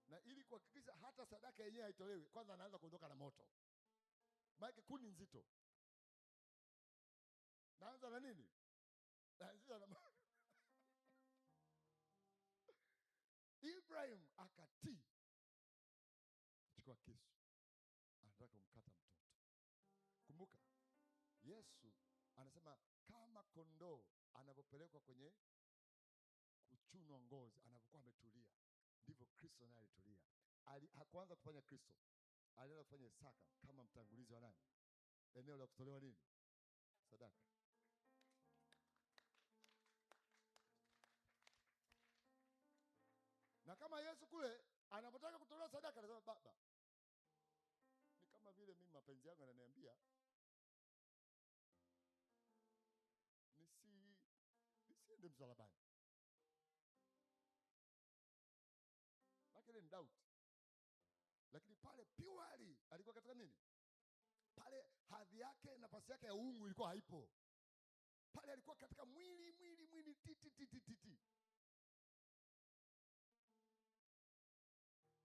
Na ili kuhakikisha hata sadaka yenyewe haitolewi, kwanza anaanza kuondoka na moto. Maana kuni nzito. Naanza na nini? Naanza na Ibrahim akatii. Chukua kisu, anataka kumkata mtoto. Kumbuka Yesu anasema kama kondoo anapopelekwa kwenye kuchunwa ngozi, anapokuwa ametulia, ndivyo Kristo naye alitulia. Hakuanza kufanya Kristo, alianza kufanya Isaka kama mtangulizi wa nani? Eneo la kutolewa nini? Sadaka. Na kama Yesu kule anapotaka kutolewa sadaka anasema baba, ni kama vile mimi mapenzi yangu yananiambia nisiende msalabani. Lakini ni doubt. Lakini pale purely alikuwa katika nini? Pale hadhi yake, nafasi yake ya uungu ilikuwa haipo. Pale alikuwa katika mwili titi.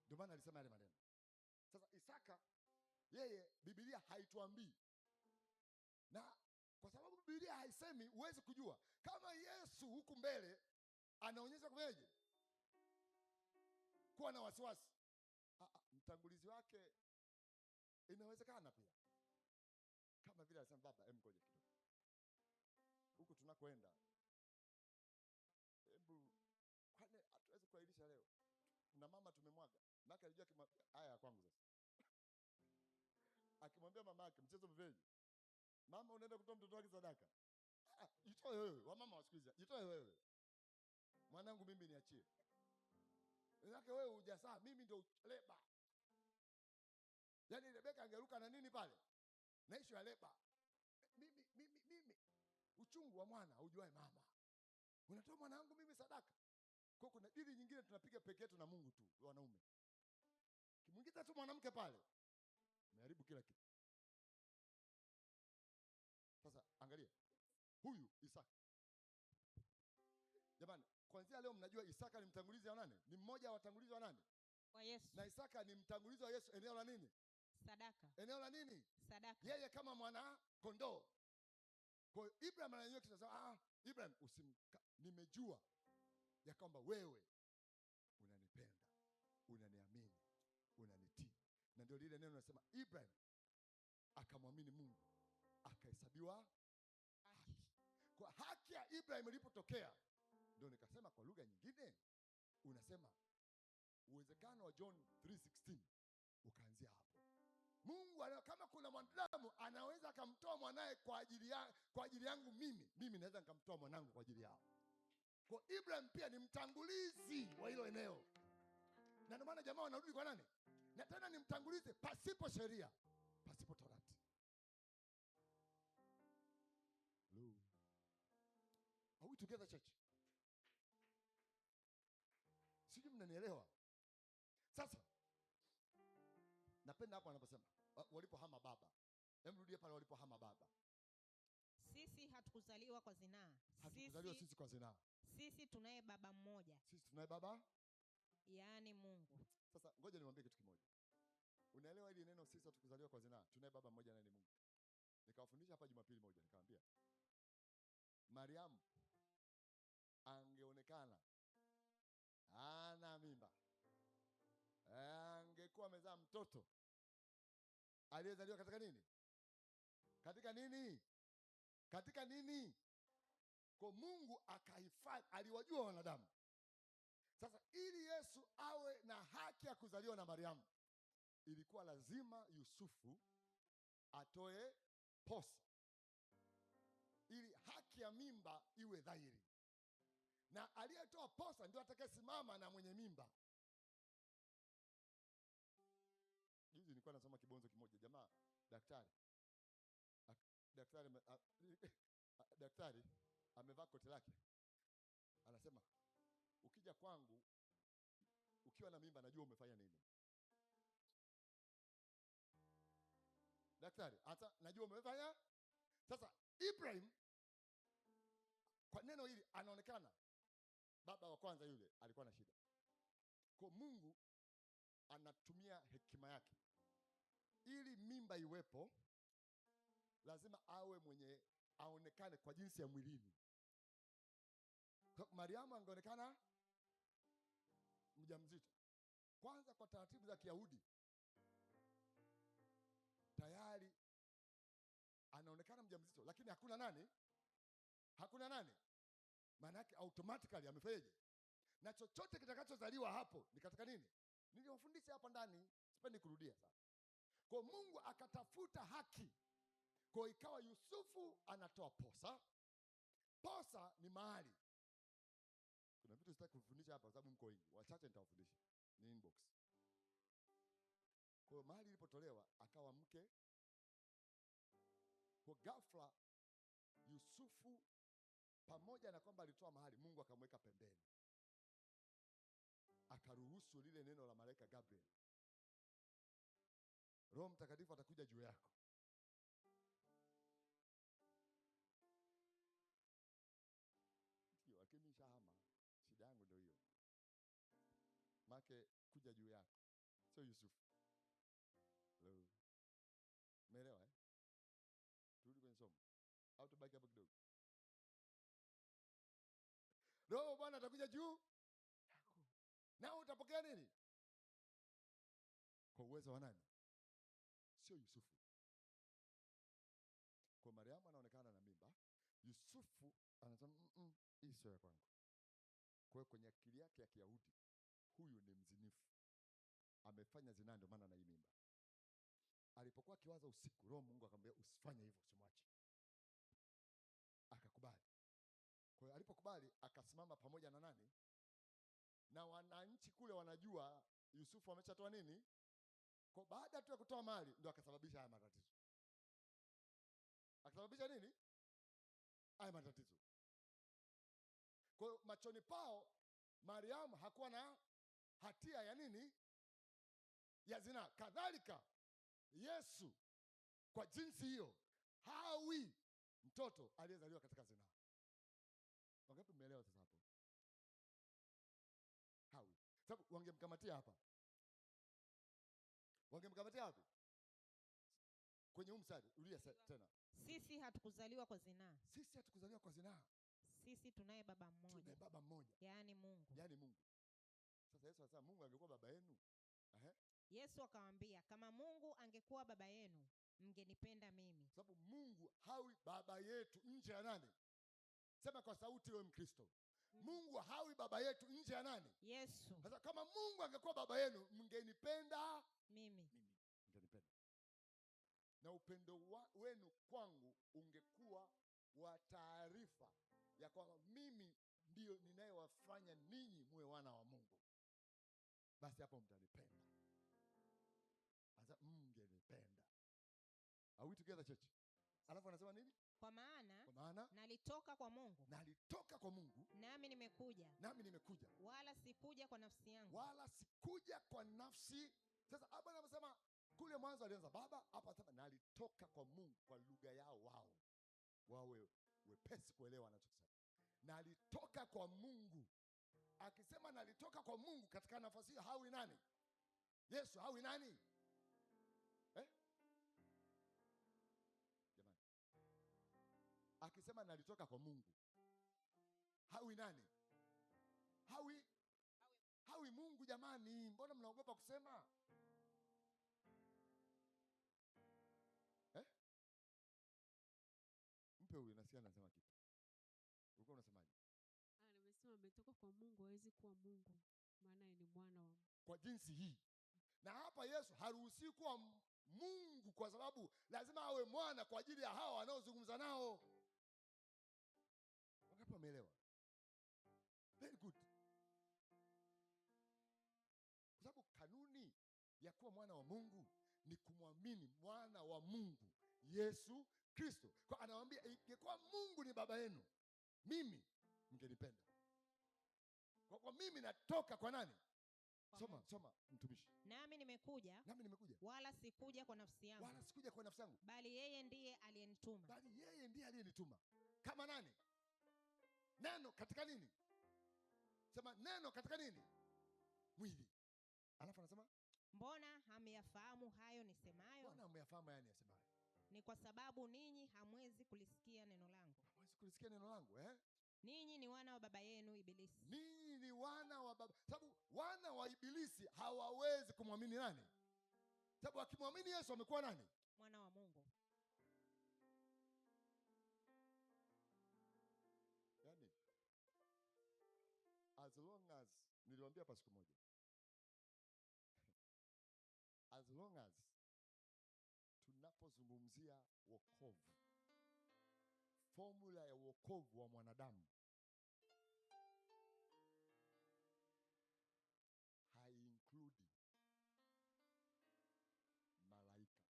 Ndio maana alisema yale maneno. Sasa Isaka yeye Biblia haituambii. Na kwa sababu Biblia haisemi, huwezi kujua kama Yesu huku mbele anaonyesha kuweje kuwa na wasiwasi. mtangulizi wake inawezekana pia, kama vile alisema baba, ngoja kidogo, huku tunakoenda, hebu kwani hatuwezi kuahirisha leo, na mama tumemwaga. Maka alijua haya ya kwangu sasa. Akimwambia mama yake mchezo mveji, mama unaenda kutoa mtoto wake sadaka, jitoe wewe. Wamama wasikiliza, jitoe wewe mwanangu, mimi niachie. Yake wewe hujazaa, mimi ndio leba. Yaani Rebeka angeruka na nini pale? Na issue ya leba. Mimi. Uchungu wa mwana ujuae mama. Unatoa mwanangu mimi sadaka. Kwa kuna dili nyingine tunapiga peke yetu na Mungu tu, wanaume. Kimwingiza tu mwanamke pale, umeharibu kila kitu. Sasa angalia. Huyu Isaka. Jamani, kuanzia leo mnajua Isaka ni mtangulizi wa nani? Ni mmoja wa watangulizi wa nani? Wa Yesu. Na Isaka ni mtangulizi wa Yesu eneo la nini? Sadaka. Eneo la nini? Sadaka. Yeye kama mwana kondoo. Kwa hiyo Ibrahim ananyanyua kichwa sasa, Ibrahim nimejua ya kwamba wewe unanipenda, unaniamini, unanitii. Na ndio lile neno linasema Ibrahim akamwamini Mungu, akahesabiwa haki. Kwa haki ya Ibrahim ilipotokea, ndio nikasema kwa lugha nyingine unasema uwezekano wa John 3:16 ukaanzia hapo. Mungu kama kuna mwanadamu anaweza akamtoa mwanae kwa ajili yangu mimi naweza nikamtoa mwanangu kwa ajili yao. Kwa Ibrahim pia ni mtangulizi wa hilo eneo. Na ndio maana jamaa wanarudi kwa nani? Na tena ni mtangulizi pasipo sheria, pasipo torati. Hello. Are we together church? Sijui mnanielewa. Sasa napenda hapo anaposema walipohama baba. Hebu rudie pale walipohama baba. Sisi hatukuzaliwa kwa zinaa. Hatukuzaliwa sisi kwa zinaa. Sisi tunaye baba mmoja. Sisi tunaye baba, yaani Mungu. Sasa ngoja niwaambie kitu kimoja. Unaelewa hili neno sisi hatukuzaliwa kwa zinaa, tunaye baba mmoja naye ni Mungu. Nikawafundisha hapa Jumapili moja, nikamwambia Mariamu angeonekana ana mimba, angekuwa amezaa mtoto aliyezaliwa katika nini? Katika nini? Katika nini? Kwa Mungu akahifadhi, aliwajua wanadamu. Sasa ili Yesu awe na haki ya kuzaliwa na Mariamu, ilikuwa lazima Yusufu atoe posa ili haki ya mimba iwe dhahiri, na aliyetoa posa ndio atakayesimama na mwenye mimba. Juzi nilikuwa nasoma kibonzo kimoja, jamaa daktari amevaa koti lake, anasema ukija kwangu ukiwa na mimba najua umefanya nini. Daktari hata najua umefanya. Sasa Ibrahim kwa neno hili anaonekana baba wa kwanza yule alikuwa na shida. Kwa Mungu anatumia hekima yake ili mimba iwepo, lazima awe mwenye aonekane kwa jinsi ya mwilini. Mariamu angeonekana mjamzito. Kwanza kwa taratibu za Kiyahudi tayari anaonekana mjamzito, lakini hakuna nani? Hakuna nani? Maana yake automatically amefanyaje? Na chochote kitakachozaliwa hapo ni katika nini? Niliwafundisha hapa ndani, sipendi kurudia sana. Kwa Mungu akatafuta haki. Kwa ikawa Yusufu anatoa posa. Posa ni mahali. Kuna vitu sitaki kufundisha hapa kwa sababu mko wengi. Wachache nitawafundisha. Ni inbox. Kwa mahali ilipotolewa akawa mke. Kwa ghafla Yusufu pamoja na kwamba alitoa mahali, Mungu akamweka pembeni. Akaruhusu lile neno la malaika Gabriel, Roho Mtakatifu atakuja juu yako. Ndio, lakini shahama, shida yangu ndio hiyo. Make kuja juu yako, sio Yusufu. Hello. Umeelewa eh? Turudi kwenye somo au tubaki hapo kidogo? Roho Bwana atakuja juu yako. Na utapokea nini? Kwa uwezo wa nani? Sio Yusufu. Kwa Mariamu anaonekana na mimba, Yusufu anasema hii sio ya kwangu. Kwa hiyo kwenye akili yake ya Kiyahudi, huyu ni mzinifu, amefanya zinaa, ndio maana na hii mimba. Alipokuwa akiwaza usiku, Roho Mungu akamwambia usifanye hivyo, usimwache. Akakubali. Kwa hiyo alipokubali, akasimama pamoja na nani? Na wananchi kule wanajua Yusufu ameshatoa nini. Kwa baada tu ya kutoa mali, ndio akasababisha haya matatizo. Akasababisha nini? Haya matatizo. Kwa hiyo machoni pao Mariamu hakuwa na hatia ya nini? Ya zinaa. Kadhalika Yesu kwa jinsi hiyo hawi mtoto aliyezaliwa katika zinaa. Wangapi mmeelewa sasa hapo? Hawi. Sababu wangemkamatia hapa. Wangemkamatia wapi? Kwenye mstari, rudia tena. Sisi hatukuzaliwa kwa zinaa. Sisi hatukuzaliwa kwa zinaa. Sisi tunaye baba mmoja. Tunaye baba mmoja. Yaani Mungu. Yaani Mungu. Sasa Yesu anasema Mungu angekuwa baba yenu. Yesu akamwambia, kama Mungu angekuwa baba yenu, mngenipenda mimi. Sababu Mungu hawi baba yetu nje ya nani? Sema kwa sauti wewe Mkristo. Mungu hawi baba yetu nje ya nani? Yesu. Sasa kama Mungu angekuwa baba yenu, mngenipenda mimi. Mngenipenda. Na upendo wenu kwangu ungekuwa wa taarifa ya kwamba mimi ndio ninayewafanya ninyi muwe wana wa Mungu. Basi hapo mtanipenda. Sasa mngenipenda. Are we together church? Alafu anasema nini? Kwa maana nalitoka kwa Mungu. Nalitoka kwa Mungu. Nami nimekuja. Wala sikuja kwa nafsi yangu. Wala sikuja kwa nafsi. Sasa hapa anasema kule mwanzo alianza baba, hapa anasema nalitoka kwa Mungu, kwa lugha yao wao. Wawe wepesi kuelewa anachosema. Nalitoka kwa Mungu. Akisema nalitoka kwa Mungu katika nafasi hiyo hawi nani? Yesu hawi nani? Jamani. Akisema nalitoka kwa Mungu hawi nani? Hawi Mungu jamani. Mbona mnaogopa kusema? Mpe huyu nasikia anasema kitu. Ulikuwa unasemaje? Nimesema ametoka kwa Mungu, hawezi kuwa Mungu maana ni mwana wa Mungu. Kwa jinsi hii. Na hapa Yesu haruhusi kuwa Mungu kwa sababu lazima awe mwana kwa ajili ya hao wanaozungumza nao. Wangapi wameelewa? Very good. Kwa sababu kanuni ya kuwa mwana wa Mungu ni kumwamini mwana wa Mungu Yesu Kristo. Kwa anawaambia ingekuwa Mungu ni baba yenu, mimi mngenipenda. Kwa mimi natoka kwa nani? Soma mtumishi. Nami nimekuja. Wala sikuja kwa nafsi yangu. Bali yeye ndiye aliyenituma. Kama nani? Neno katika nini? Sema neno katika nini? Mwili. Alafu anasema mbona hamyafahamu hayo nisemayo? Mbona hamyafahamu haya nisemayo? Ni kwa sababu ninyi hamwezi kulisikia neno langu. Hamwezi kulisikia neno langu, Ninyi ni wana wa baba yenu Ibilisi. Ninyi ni wana wa baba. Sababu wana wa Ibilisi hawawezi kumwamini nani? Sababu akimwamini Yesu amekuwa nani? Mwana wa Mungu. Yaani as long as niliwaambia hapa siku moja. As long as tunapozungumzia wokovu, formula ya wokovu wa mwanadamu haiinkludi malaika.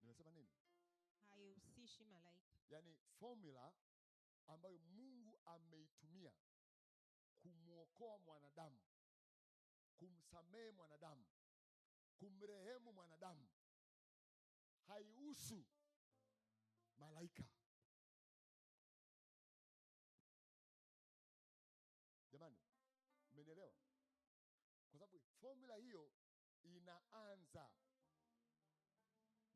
Nimesema nini? Haihusishi malaika. Yaani formula ambayo Mungu ameitumia kumwokoa mwanadamu, kumsamehe mwanadamu, kumrehemu mwanadamu, haihusu malaika. Jamani, mmenielewa? Kwa sababu formula hiyo inaanza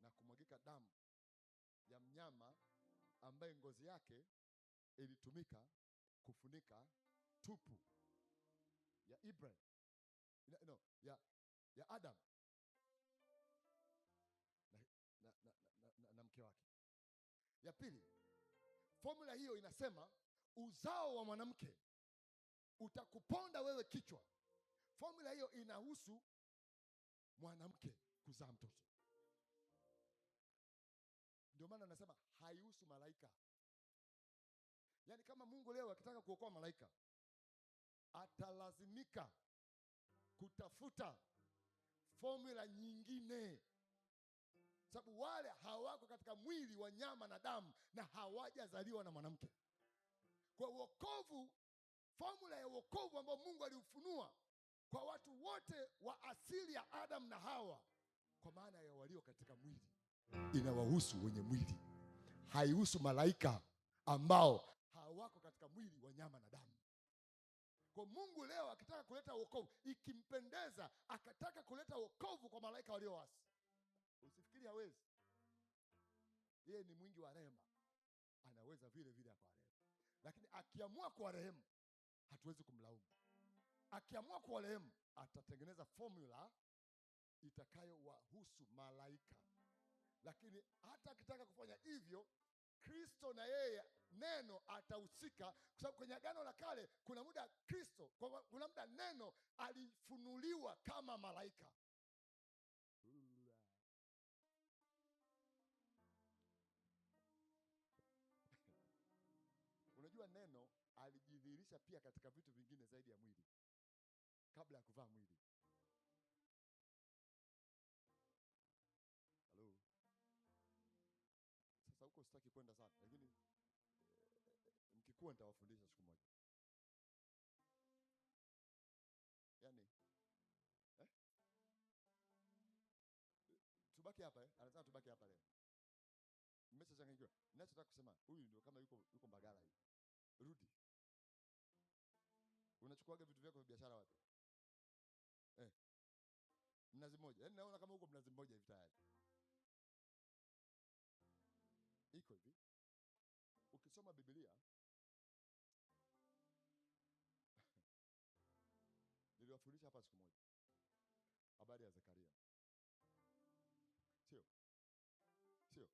na kumwagika damu ya mnyama ambaye ngozi yake ilitumika kufunika tupu ya Ibrahim. ya Adam na mke wake. Ya pili, formula hiyo inasema uzao wa mwanamke utakuponda wewe kichwa. Formula hiyo inahusu mwanamke kuzaa mtoto. Ndio maana nasema haihusu malaika. Yaani kama Mungu leo akitaka kuokoa malaika, atalazimika kutafuta formula nyingine, sababu wale hawako katika mwili wa nyama na damu na hawajazaliwa na mwanamke. Kwa wokovu, formula ya wokovu ambayo Mungu aliufunua kwa watu wote wa asili ya Adam na Hawa, kwa maana ya walio katika mwili, inawahusu wenye mwili, haihusu malaika ambao hawako katika mwili wa nyama na damu. Kwa Mungu leo akitaka kuleta wokovu, ikimpendeza akataka kuleta wokovu kwa malaika walioasi, usifikiri hawezi. Yeye ni mwingi wa rehema, anaweza vile vile akawarehemu. Lakini akiamua kuwarehemu, hatuwezi kumlaumu. Akiamua kuwarehemu, atatengeneza formula itakayowahusu malaika. Lakini hata akitaka kufanya hivyo, Kristo na yeye neno atahusika, kwa sababu kwenye Agano la Kale kuna muda Kristo, kuna muda neno alifunuliwa kama malaika. Unajua neno alijidhihirisha pia katika vitu vingine zaidi ya mwili kabla ya kuvaa mwili. Halo. Sasa huko sitaki kwenda sana, lakini mkikuwa nitawafundisha siku moja. Yaani tubaki hapa anataka tubaki hapa leo. Mmeshachanganyikiwa. Ninachotaka kusema, huyu ndio kama yuko Mbagala hivi. Rudi. Unachukuaga vitu vyako vya biashara wapi? Mnazi Mmoja. Yaani naona kama huko Mnazi Mmoja hivi tayari. Iko hivi. Ukisoma Biblia niliwafundisha hapa siku moja habari ya Zekaria. Sio.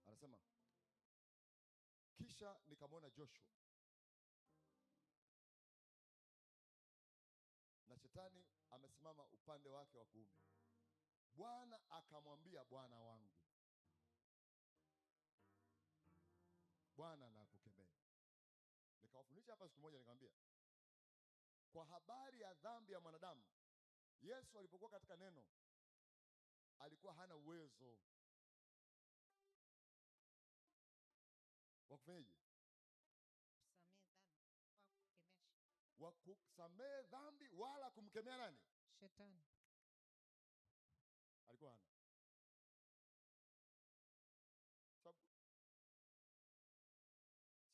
Anasema kisha nikamwona Joshua na shetani amesimama upande wake wa kuume. Bwana akamwambia Bwana wangu, Bwana nakukemea. Nikawafundisha hapa siku moja, nikamwambia kwa habari ya dhambi ya mwanadamu, Yesu alipokuwa katika neno alikuwa hana uwezo wa kufanyaje? Wa kusamehe dhambi wala kumkemea nani? Shetani. Alikuwa hana. Sababu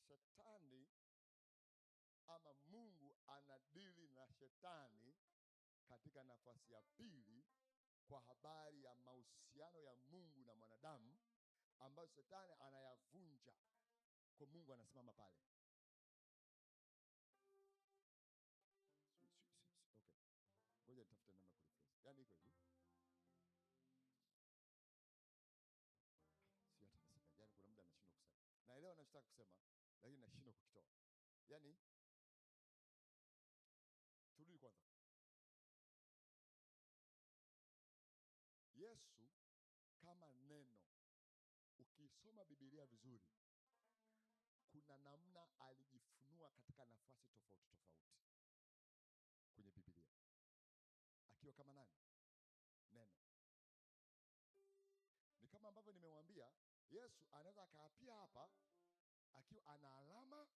shetani ama Mungu anadili na shetani katika nafasi ya pili kwa habari ya mahusiano ya Mungu na mwanadamu ambayo shetani anayavunja, kwa Mungu anasimama pale. Okay. Ngoja nitafute namna kurefresh. Yaani iko hivi. Si hata nasema, yaani kuna muda nashindwa kusema. Naelewa ninachotaka kusema, lakini nashindwa kukitoa. Yaani turudi kwanza. Yesu kama neno, ukisoma Biblia vizuri, kuna namna alijifunua katika nafasi tofauti tofauti kwenye Biblia, akiwa kama nani? Neno. Ni kama ambavyo nimemwambia, Yesu anaweza akaapia hapa akiwa ana alama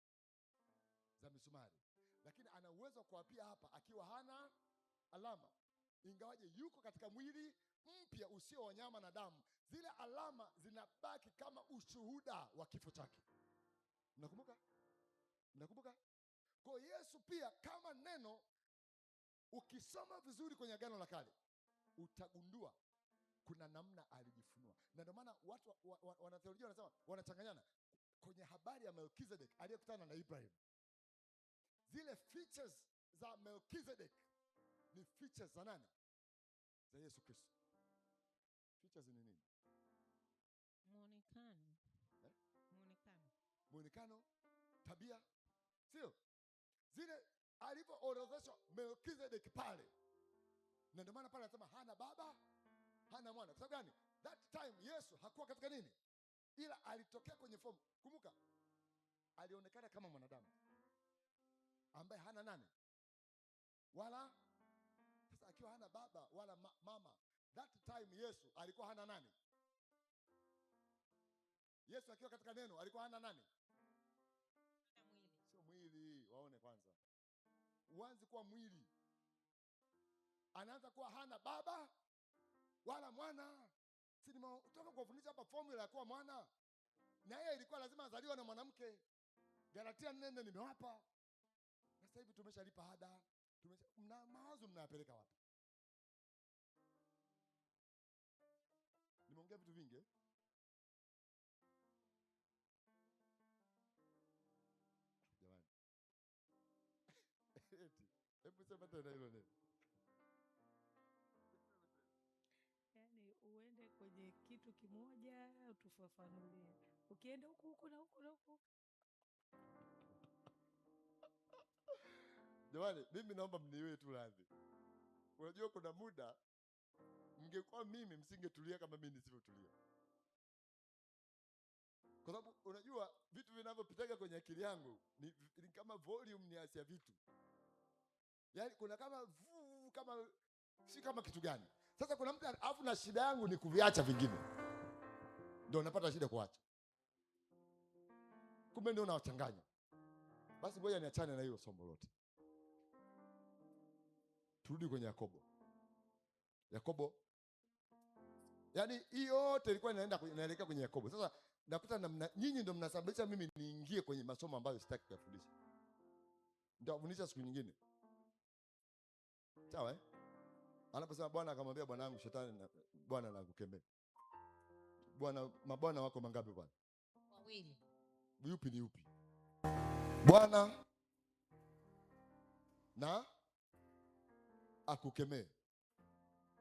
za misumari, lakini ana uwezo wa kuapia hapa akiwa hana alama, ingawaje yuko katika mwili mpya usio wa nyama na damu. Zile alama zinabaki kama ushuhuda wa kifo chake. Mnakumbuka? Kwa Yesu pia kama neno, ukisoma vizuri kwenye Agano la Kale utagundua kuna namna alijifunua. Na ndio maana watu wanatheolojia wanasema wanachanganyana kwenye habari ya Melkizedek aliyekutana na Ibrahim. Zile features za Melkizedek ni features za nani? Za Yesu Kristo. Features ni nini? Muonekano. Muonekano, tabia, sio? Zile alivyoorodheshwa Melkizedeki pale. Na ndio maana pale anasema hana baba, hana mwana. Kwa sababu gani? That time Yesu hakuwa katika nini? Ila alitokea kwenye fomu. Kumbuka, alionekana kama mwanadamu ambaye hana nani? Wala. Sasa akiwa hana baba wala mama, that time Yesu alikuwa hana nani? Yesu akiwa katika neno alikuwa hana nani? Sio mwili. Waone kwanza, uanze kuwa mwili, anaanza kuwa hana baba wala mwana. Si nimetoka kuwafundisha hapa formula ya kuwa mwana, na yeye ilikuwa lazima azaliwe na mwanamke. Galatia 4 nimewapa. Na sasa hivi tumeshalipa ada. Mna mawazo mnayapeleka wapi? Nimeongea vitu vingi. Jamani. Hebu sema tena hilo neno. Yaani uende kwenye kitu kimoja utufafanulie. Ukienda huku na huku. Jamani, mimi naomba mniwe tu radhi. Unajua kuna muda mngekuwa mimi msingetulia kama mimi nisivyotulia. Kwa sababu unajua vitu vinavyopitaga kwenye akili yangu ni kama volume ni ya vitu. Yaani kuna kama si kama kitu gani. Sasa kuna mtu alafu na shida yangu ni kuviacha vingine. Ndio napata shida kuacha. Kumbe ndio nawachanganya. Basi ngoja niachane na hilo somo lote. Turudi kwenye Yakobo. Yaani hii yote ilikuwa inaelekea kwenye Yakobo. Sasa nakuta nyinyi ndio mnasababisha mimi niingie kwenye masomo ambayo sitaki kuyafundisha. Nitafundisha siku nyingine. Sawa? Anaposema Bwana akamwambia bwana wangu shetani, Bwana anakukemea. Mabwana wako mangapi bwana? 2. Yupi ni yupi? Bwana na akukemee.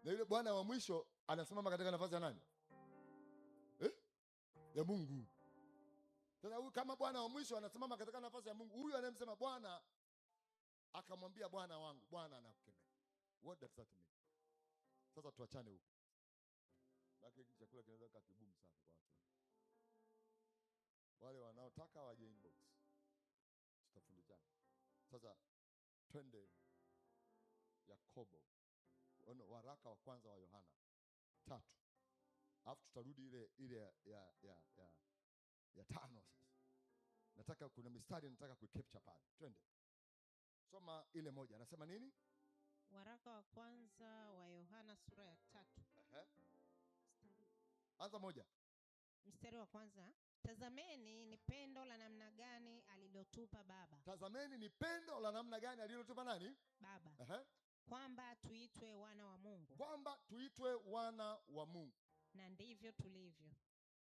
Na yule bwana wa mwisho anasimama katika nafasi ya nani? Ya Mungu. Sasa huyu kama bwana wa mwisho anasimama katika nafasi ya Mungu, huyu anayemsema Bwana akamwambia bwana wangu, Bwana anakukemea. What does that mean? Sasa tuachane huko. Lakini chakula kinaweza kuwa kigumu sana kwa watu. Wale wanaotaka waje inbox. Tutafundishana. Sasa twende Yakobo. Waraka wa kwanza wa Yohana 3. Alafu tutarudi ile ya 5 sasa. Nataka kuna mistari nataka kuicapture pale. Twende. Soma ile 1. Anasema nini? Waraka wa kwanza wa Yohana sura ya 3. Anza 1. Mstari wa kwanza. Tazameni ni pendo la namna gani alilotupa Baba. Tazameni ni pendo la namna gani alilotupa nani? Baba. Kwamba tuitwe wana wa Mungu. Kwamba tuitwe wana wa Mungu. Na ndivyo tulivyo.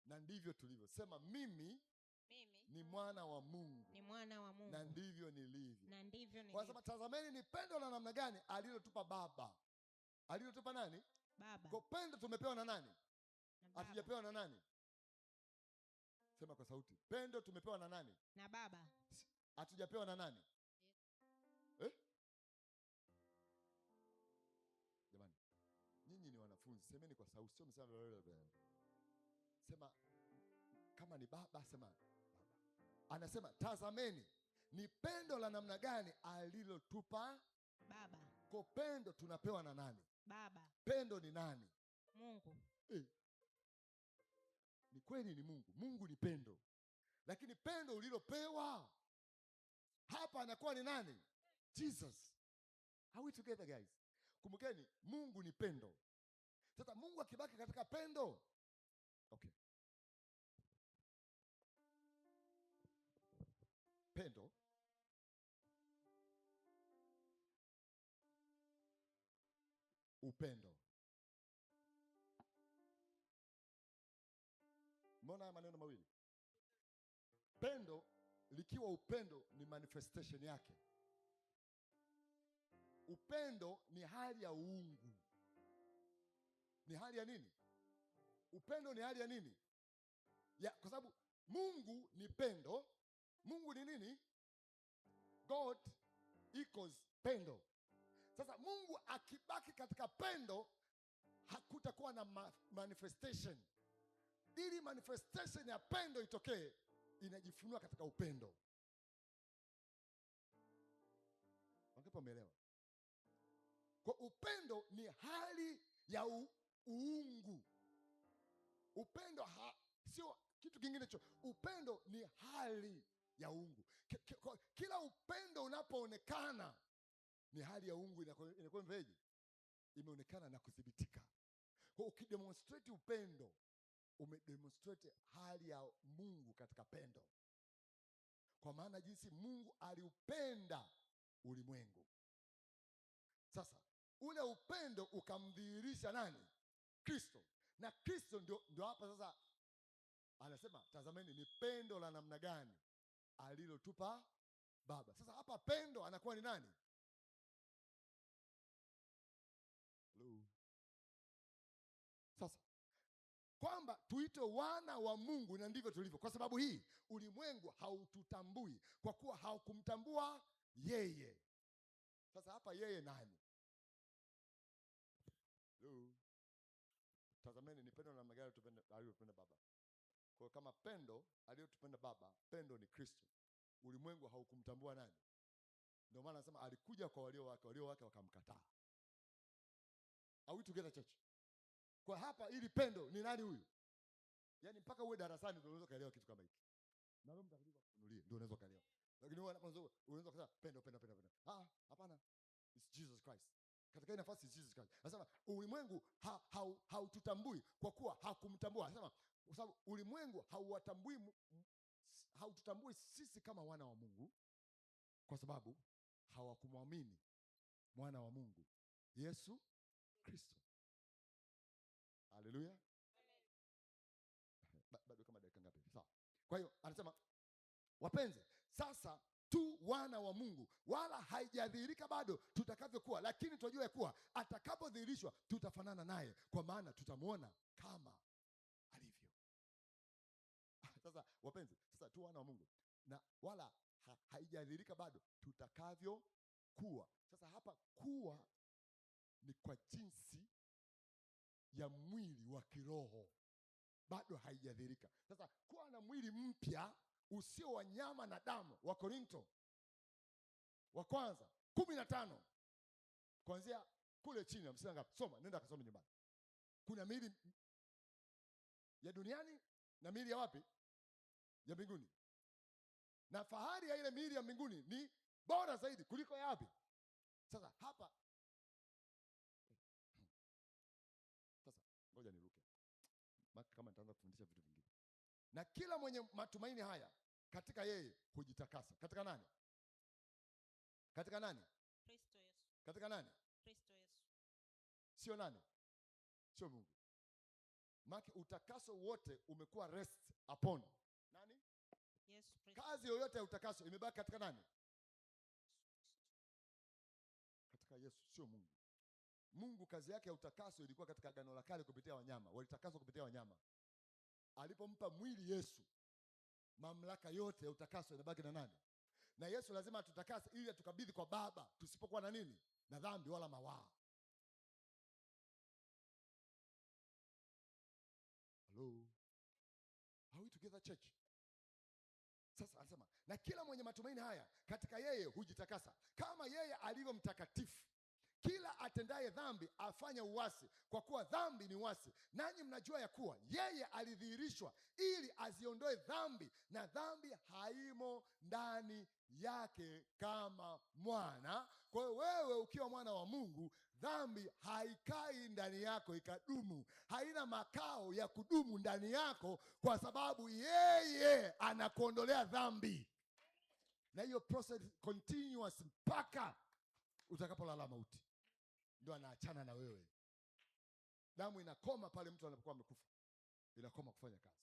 Na ndivyo tulivyo. Sema mimi ni mwana wa Mungu. Ni mwana wa Mungu. Na ndivyo nilivyo. Na ndivyo nilivyo. Kwa sababu tazameni ni pendo la namna gani alilotupa Baba. Alilotupa nani? Baba. Kwa pendo tumepewa na nani? Hatujapewa na nani? Sema kwa sauti. Pendo tumepewa na nani? Na Baba. Hatujapewa na nani? Jamani, nyinyi ni wanafunzi, semeni kwa sauti, sio msana lolote. Sema kama ni Baba, sema Baba. Anasema tazameni ni pendo la namna gani alilotupa Baba. Kwa pendo tunapewa na nani? Baba. Pendo ni nani? Mungu. Ni kweli ni Mungu. Mungu ni pendo. Lakini pendo ulilopewa hapa anakuwa ni nani? Jesus. Are we together guys? Kumbukeni Mungu ni pendo. Sasa Mungu akibaki katika pendo. Okay. Pendo. Upendo. Mbona maneno mawili? Pendo likiwa upendo ni manifestation yake. upendo ni hali ya uungu. Ni hali ya nini? Upendo ni hali ya nini? Kwa sababu Mungu ni pendo. Mungu ni nini? God equals pendo. Sasa Mungu akibaki katika pendo, hakutakuwa na manifestation. Ili manifestation ya pendo itokee, inajifunua katika upendo. Wangapi wameelewa? Kwa upendo ni hali ya uungu. Upendo sio kitu kingine cho. Upendo ni hali ya uungu. Kila upendo unapoonekana ni hali ya uungu, inakuwa mveji, imeonekana na kudhibitika. Kwa ukidemonstrate upendo, umedemonstrate hali ya Mungu katika pendo. Kwa maana jinsi Mungu aliupenda ulimwengu. Sasa ule upendo ukamdhihirisha nani? Kristo. Na Kristo ndio hapa sasa anasema, tazameni ni pendo la namna gani alilotupa Baba. Sasa hapa pendo anakuwa ni nani? Hello. Sasa kwamba tuitwe wana wa Mungu, na ndivyo tulivyo. Kwa sababu hii ulimwengu haututambui kwa kuwa haukumtambua yeye. Sasa hapa yeye nani? Hello. Tazameni ni pendo la namna gani aliyotupenda Baba. Kwa kama pendo aliyotupenda Baba, pendo ni Kristo. Ulimwengu haukumtambua nani? Ndio maana anasema alikuja kwa walio wake, walio wake wakamkataa. Are we together church? Kwa hapa ili pendo ni nani huyu? Yaani mpaka uwe darasani ndio unaweza kaelewa kitu kama hiki. Na Roho Mtakatifu akufunulie ndio unaweza kaelewa. Lakini wewe unaweza kusema pendo. Hapana. It's Jesus Christ. Katika nafasi Jesus Christ. Anasema ulimwengu haututambui kwa kuwa hakumtambua. Anasema kwa sababu ulimwengu haututambui sisi kama wana wa Mungu kwa sababu hawakumwamini mwana wa Mungu Yesu Kristo. Haleluya. Bado kama dakika ngapi? Sawa. Kwa hiyo anasema wapenzi, sasa tu wana wa Mungu, wala haijadhihirika bado tutakavyokuwa, lakini tunajua kuwa atakapodhihirishwa tutafanana naye, kwa maana tutamwona kama alivyo. Sasa wapenzi, sasa tu wana wa Mungu na wala haijadhihirika bado tutakavyokuwa. Sasa hapa kuwa ni kwa jinsi ya mwili wa kiroho, bado haijadhihirika. Sasa kuwa na mwili mpya usio wa nyama na damu. Wakorintho wa kwanza 15 kuanzia kule chini ya mstari ngapi? Soma, nenda kasome nyumbani. Kuna miili ya duniani na miili ya wapi? Ya mbinguni. Na fahari ya ile miili ya mbinguni ni bora zaidi kuliko ya wapi? Sasa hapa sasa ngoja niruke. Maki kama nitaanza kufundisha vitu vingine. Na kila mwenye matumaini haya katika yeye hujitakasa. Katika nani? Katika nani? Kristo Yesu. Katika nani? Kristo Yesu. Sio nani? Sio Mungu. Maki utakaso wote umekuwa rest upon nani? Yesu Kristo. Kazi yoyote ya utakaso imebaki katika nani? Katika Yesu, sio Mungu. Mungu kazi yake ya utakaso ilikuwa katika Agano la Kale kupitia wanyama. Walitakaswa kupitia wanyama. Alipompa mwili Yesu, mamlaka yote ya utakaso inabaki na nani? Na Yesu lazima atutakase ili atukabidhi kwa Baba, tusipokuwa na nini? Na dhambi wala mawaa. Hello. Are we together church? Sasa anasema na kila mwenye matumaini haya katika yeye hujitakasa kama yeye alivyo mtakatifu. Kila atendaye dhambi afanye uasi, kwa kuwa dhambi ni uasi. Nanyi mnajua ya kuwa yeye alidhihirishwa ili aziondoe dhambi, na dhambi haimo ndani yake kama mwana. Kwa hiyo wewe ukiwa mwana wa Mungu, dhambi haikai ndani yako ikadumu. Haina makao ya kudumu ndani yako, kwa sababu yeye anakuondolea dhambi. Na hiyo process continuous mpaka utakapolala mauti. Ndio anaachana na wewe. Damu inakoma pale mtu anapokuwa amekufa. Inakoma kufanya kazi.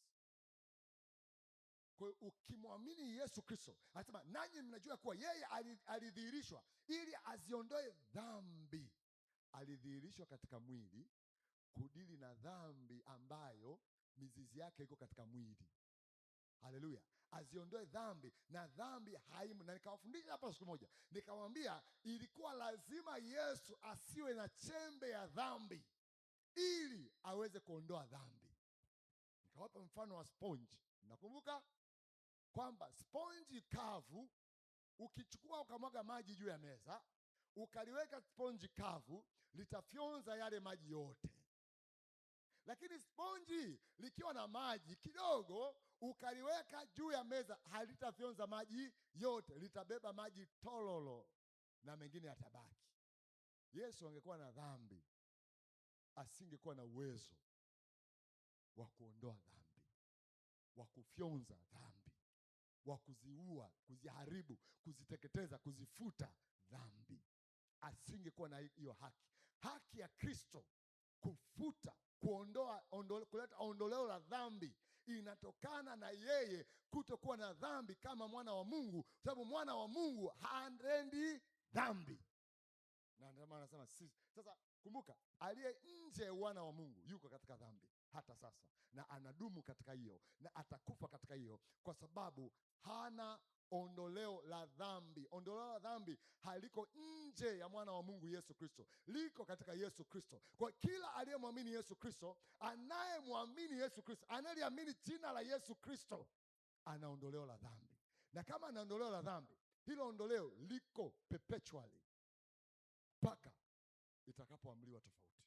Kwa hiyo ukimwamini Yesu Kristo, anasema nanyi mnajua kuwa yeye alidhihirishwa ili aziondoe dhambi. Alidhihirishwa katika mwili kudili na dhambi ambayo mizizi yake iko katika mwili. Haleluya. Aziondoe dhambi, na dhambi haimu. Na nikawafundisha hapa siku moja, nikamwambia ilikuwa lazima Yesu asiwe na chembe ya dhambi ili aweze kuondoa dhambi. Nikawapa mfano wa sponge. Nakumbuka kwamba sponge kavu ukichukua ukamwaga maji juu ya meza, ukaliweka sponge kavu, litafyonza yale maji yote. Lakini sponji likiwa na maji kidogo, ukaliweka juu ya meza, halitafyonza maji yote, litabeba maji tololo na mengine yatabaki. Yesu angekuwa na dhambi, asingekuwa na uwezo wa kuondoa dhambi, wa kufyonza dhambi, wa kuziua, kuziharibu, kuziteketeza, kuzifuta dhambi. Asingekuwa na hiyo haki. Haki ya Kristo kufuta, kuleta ondoleo la dhambi inatokana na yeye kutokuwa na dhambi kama mwana wa Mungu, sababu mwana wa Mungu haendi dhambi. Na ndio maana anasema sisi. Sasa kumbuka, aliye nje ya wana wa Mungu yuko katika dhambi hata sasa, na anadumu katika hiyo, na atakufa katika hiyo, kwa sababu hana ondoleo la dhambi. Ondoleo la dhambi haliko nje ya mwana wa Mungu Yesu Kristo, liko katika Yesu Kristo. Kwa kila aliyemwamini Yesu Kristo, anayemwamini Yesu Kristo, anayeliamini jina la Yesu Kristo, ana ondoleo la dhambi. Na kama ana ondoleo la dhambi, hilo ondoleo liko perpetually mpaka itakapoamriwa tofauti.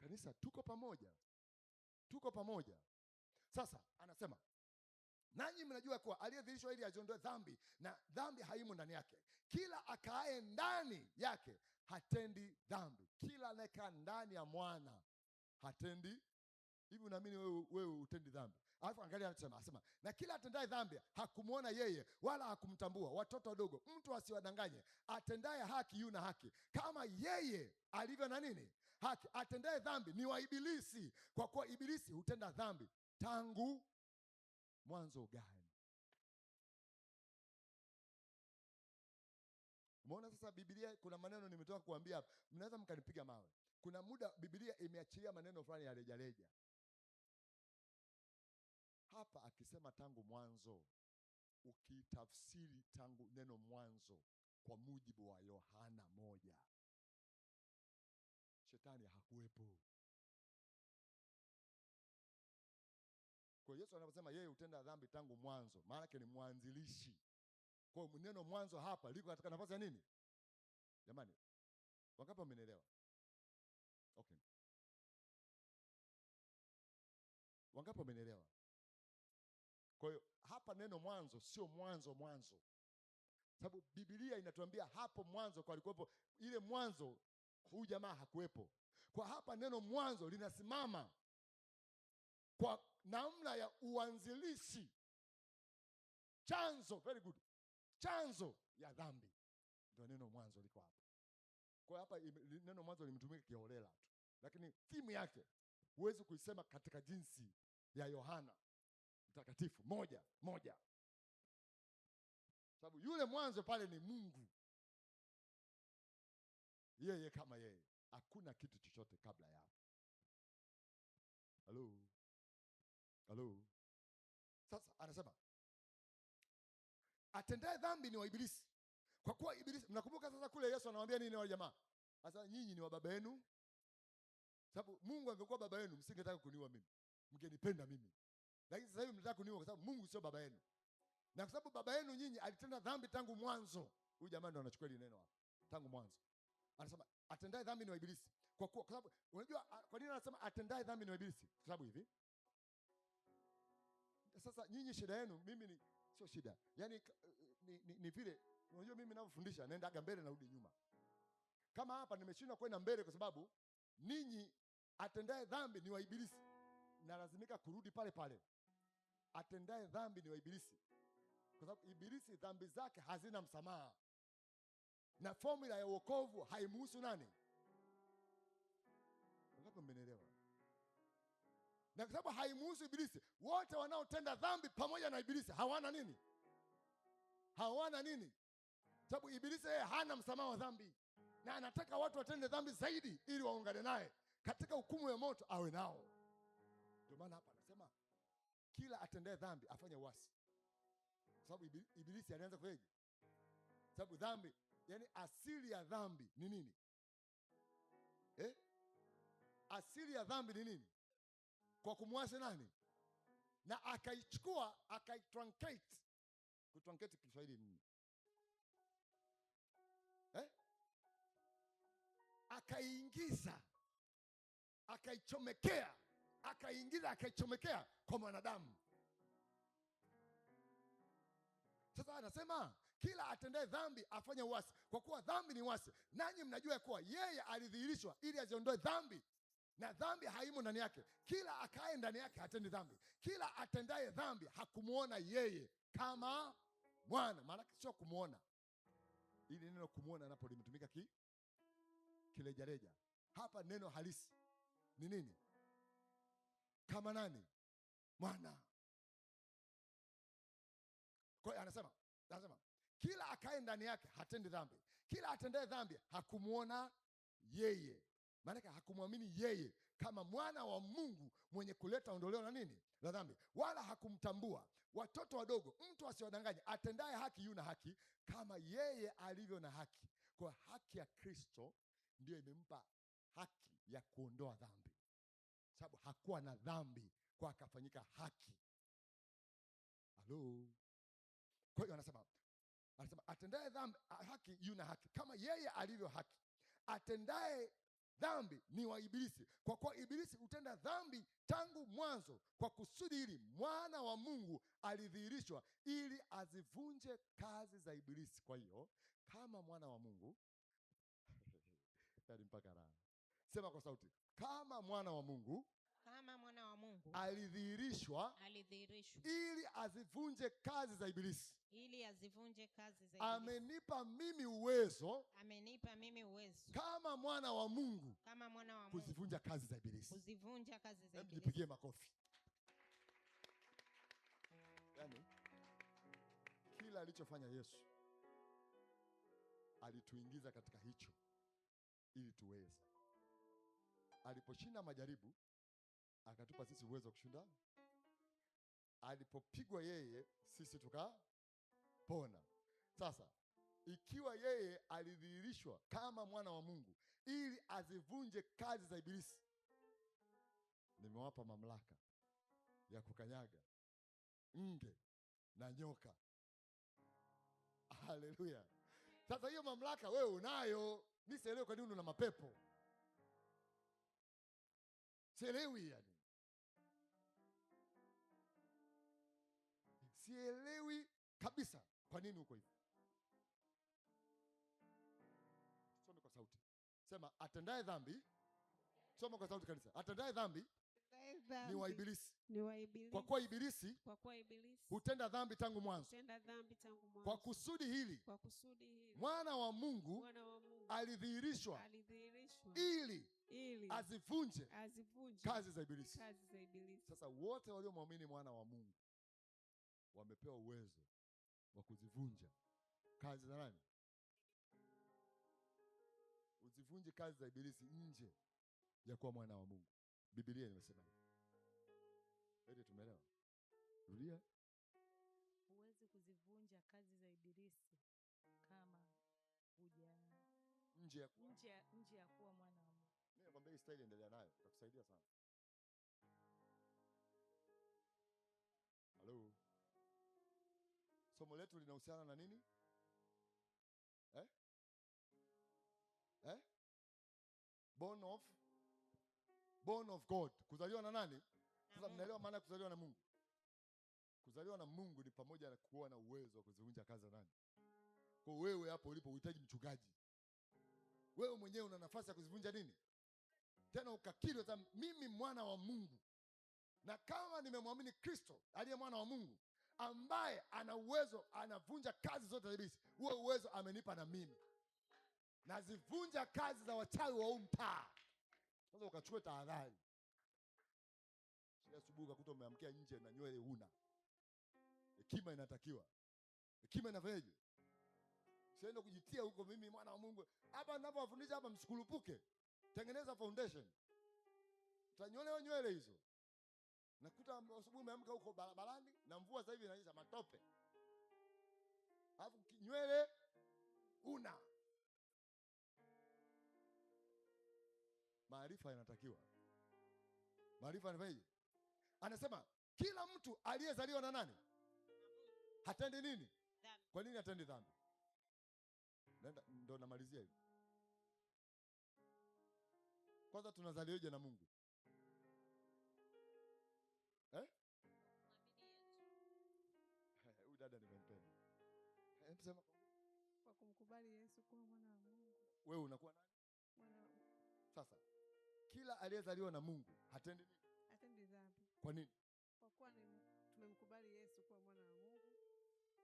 Kanisa, tuko pamoja, tuko pamoja. Sasa anasema nanyi mnajua kuwa aliyedhihirishwa ili aziondoe dhambi, na dhambi haimo ndani yake. Kila akaaye ndani yake hatendi dhambi. Kila anayekaa ndani ya mwana hatendi. Hivi unaamini wewe utendi dhambi? Alafu angalia anasema na kila atendaye dhambi hakumwona yeye wala hakumtambua. Watoto wadogo, mtu asiwadanganye. Atendaye haki yuna haki kama yeye alivyo na nini? Haki. Atendaye dhambi ni wa Ibilisi, kwa kuwa Ibilisi hutenda dhambi tangu mwanzo gani? Umeona sasa Biblia kuna maneno nimetoka kuambia hapa, mnaweza mkanipiga mawe. Kuna muda Biblia imeachilia maneno fulani ya rejareja. Hapa akisema tangu mwanzo, ukitafsiri tangu neno mwanzo kwa mujibu wa Yohana 1, shetani hakuwepo. Kwa Yesu anaposema yeye hutenda dhambi tangu mwanzo, maana yake ni mwanzilishi. Kwa neno mwanzo hapa liko katika nafasi ya nini? Jamani, wangapi wamenielewa? Okay. Wangapi wamenielewa? Kwa hiyo hapa neno mwanzo sio mwanzo, sababu Biblia inatuambia hapo mwanzo kwa alikuwepo. Ile mwanzo huyu jamaa hakuwepo. Kwa hapa neno mwanzo linasimama kwa namna ya uanzilishi, chanzo. Very good. Chanzo ya dhambi ndio neno mwanzo liko hapa. Kwa hapa neno mwanzo limetumika kiholela tu, lakini thimu yake huwezi kuisema katika jinsi ya Yohana Mtakatifu moja, sababu yule mwanzo pale ni Mungu, yeye kama yeye, hakuna kitu chochote kabla ya hapo. Halo. Sasa anasema atendaye dhambi ni wa Ibilisi, kwa kuwa Ibilisi. Mnakumbuka sasa kule Yesu anawaambia nini wale jamaa? Sasa nyinyi ni wa baba yenu, sababu Mungu angekuwa baba yenu msingetaka kuniua mimi, mngenipenda mimi. Lakini sasa hivi mnataka kuniua kwa sababu Mungu sio baba yenu, na kwa sababu baba yenu nyinyi alitenda dhambi tangu mwanzo. Huyu jamaa ndo anachukua ile neno hapa, tangu mwanzo. Anasema atendaye dhambi ni wa Ibilisi, kwa sababu unajua kwa nini anasema atendaye dhambi ni wa Ibilisi? Kwa sababu hivi sasa nyinyi shida yenu, mimi ni sio shida. Yaani ni vile unajua mimi ninavyofundisha naendaga mbele na rudi nyuma. Kama hapa nimeshindwa kwenda mbele kwa sababu ninyi atendaye dhambi ni wa Ibilisi, na lazimika kurudi pale pale. Atendaye dhambi ni wa Ibilisi, kwa sababu Ibilisi dhambi zake hazina msamaha, na formula ya wokovu haimhusu nani? Ngapi mmenielewa? Na kwa sababu haimuhusu Ibilisi, wote wanaotenda dhambi pamoja na Ibilisi hawana nini? Hawana nini? Sababu Ibilisi yeye hana msamaha wa dhambi, na anataka watu watende dhambi zaidi ili waungane naye katika hukumu ya moto, awe nao. Ndio maana hapa anasema kila atendaye dhambi afanye uasi, sababu Ibilisi alianza kufanyaje? Sababu dhambi, yani asili ya dhambi ni nini? Asili ya dhambi ni nini? Kwa kumwasi nani? Na akaichukua akaitruncate. Kutruncate Kiswahili nini? Akaiingiza, akaichomekea, akaichomekea kwa mwanadamu. Sasa anasema kila atendaye dhambi afanye uasi, kwa kuwa dhambi ni uasi. Nanyi mnajua ya kuwa yeye alidhihirishwa ili aziondoe dhambi, na dhambi haimo ndani yake. Kila akae ndani yake hatendi dhambi. Kila atendaye dhambi hakumuona yeye kama mwana. Maana sio kumuona, ili neno kumuona napo limetumika kilejareja. Hapa neno halisi ni nini? Kama nani? Mwana. Kwa hiyo anasema kila akae ndani yake hatendi dhambi. Kila atendaye dhambi hakumuona yeye, maana hakumwamini yeye kama mwana wa Mungu mwenye kuleta ondoleo na nini? La dhambi, wala hakumtambua. Watoto wadogo, mtu asiwadanganye. Atendaye haki yuna haki kama yeye alivyo na haki. Kwa haki ya Kristo ndio imempa haki ya kuondoa dhambi, sababu hakuwa na dhambi, kwa akafanyika haki. Halo. Kwa hiyo anasema atendaye dhambi haki yuna haki kama yeye alivyo haki. Atendaye dhambi ni wa Ibilisi, kwa kuwa Ibilisi hutenda dhambi tangu mwanzo. Kwa kusudi hili mwana wa Mungu alidhihirishwa ili azivunje kazi za Ibilisi. Kwa hiyo kama mwana wa Mungu mpaka raha. Sema kwa sauti, kama mwana wa Mungu alidhihirishwa ili azivunje kazi za Ibilisi. Amenipa mimi uwezo kama mwana wa Mungu kuzivunja kazi za Ibilisi. Nipigie makofi. Yaani kila alichofanya Yesu alituingiza katika hicho ili tuweze. Aliposhinda majaribu akatupa sisi uwezo wa kushinda. Alipopigwa yeye sisi tukapona. Sasa ikiwa yeye alidhihirishwa kama mwana wa Mungu ili azivunje kazi za Ibilisi, nimewapa mamlaka ya kukanyaga nge na nyoka. Haleluya. Sasa hiyo mamlaka wewe unayo. Mimi sielewi kwa nini una mapepo. Sielewi yani. Sielewi kabisa kwa nini uko hivi. Soma kwa sauti. Sema atendaye dhambi. Soma kwa sauti kanisa. Atendaye dhambi ni wa Ibilisi. Kwa kuwa Ibilisi hutenda dhambi tangu mwanzo. Kwa kusudi hili mwana wa Mungu alidhihirishwa ili azivunje kazi za Ibilisi. Sasa wote waliomwamini mwana wa Mungu wamepewa uwezo wa kuzivunja kazi za nani? Uzivunje kazi za Ibilisi nje ya kuwa mwana wa Mungu. Biblia imesema hivi. Eti tumeelewa? Rudia. Huwezi kuzivunja kazi za Ibilisi kama huja nje ya kuwa mwana wa Mungu. Mimi nakwambia hii style endelea nayo, itakusaidia sana. Halo. Somo letu linahusiana na nini? Born of God. Kuzaliwa na nani? Sasa mnaelewa maana ya kuzaliwa na Mungu? Kuzaliwa na Mungu ni pamoja na kuwa na uwezo wa kuzivunja kazi za nani? Kwa wewe hapo ulipo uhitaji mchungaji. Wewe mwenyewe una nafasi ya kuzivunja nini? Tena ukakiri sasa mimi mwana wa Mungu. Na kama nimemwamini Kristo aliye mwana wa Mungu ambaye ana uwezo anavunja kazi zote za Ibilisi, huo uwezo amenipa na mimi. Nazivunja kazi za wachawi wa mtaa. Sasa ukachukue tahadhari. asubuhi ukakuta umeamkia nje na nywele huna. Hekima inatakiwa. Hekima inafanyaje? Siende kujitia huko mimi mwana wa Mungu. Hapa ninapowafundisha hapa msikurupuke. Tengeneza foundation. Utanyolewa nywele hizo. Nakuta asubuhi umeamka huko barabarani na mvua sasa hivi inanyesha matope. Alafu nywele una. Maarifa yanatakiwa. Maarifa anafanyaje? Anasema kila mtu aliyezaliwa na nani? Hatendi nini? Dhambi. Kwa nini hatendi dhambi? Ndo namalizia hivi. Kwanza tunazaliwaje na Mungu? Huyu dada nimempenda. Sema Kwa kumkubali Yesu kuwa mwana wa Mungu. wewe unakuwa nani? Mwana Sasa kila aliyezaliwa na Mungu hatendi nini? atendi dhambi. Kwa nini? Kwa kuwa tumemkubali Yesu kuwa mwana wa Mungu.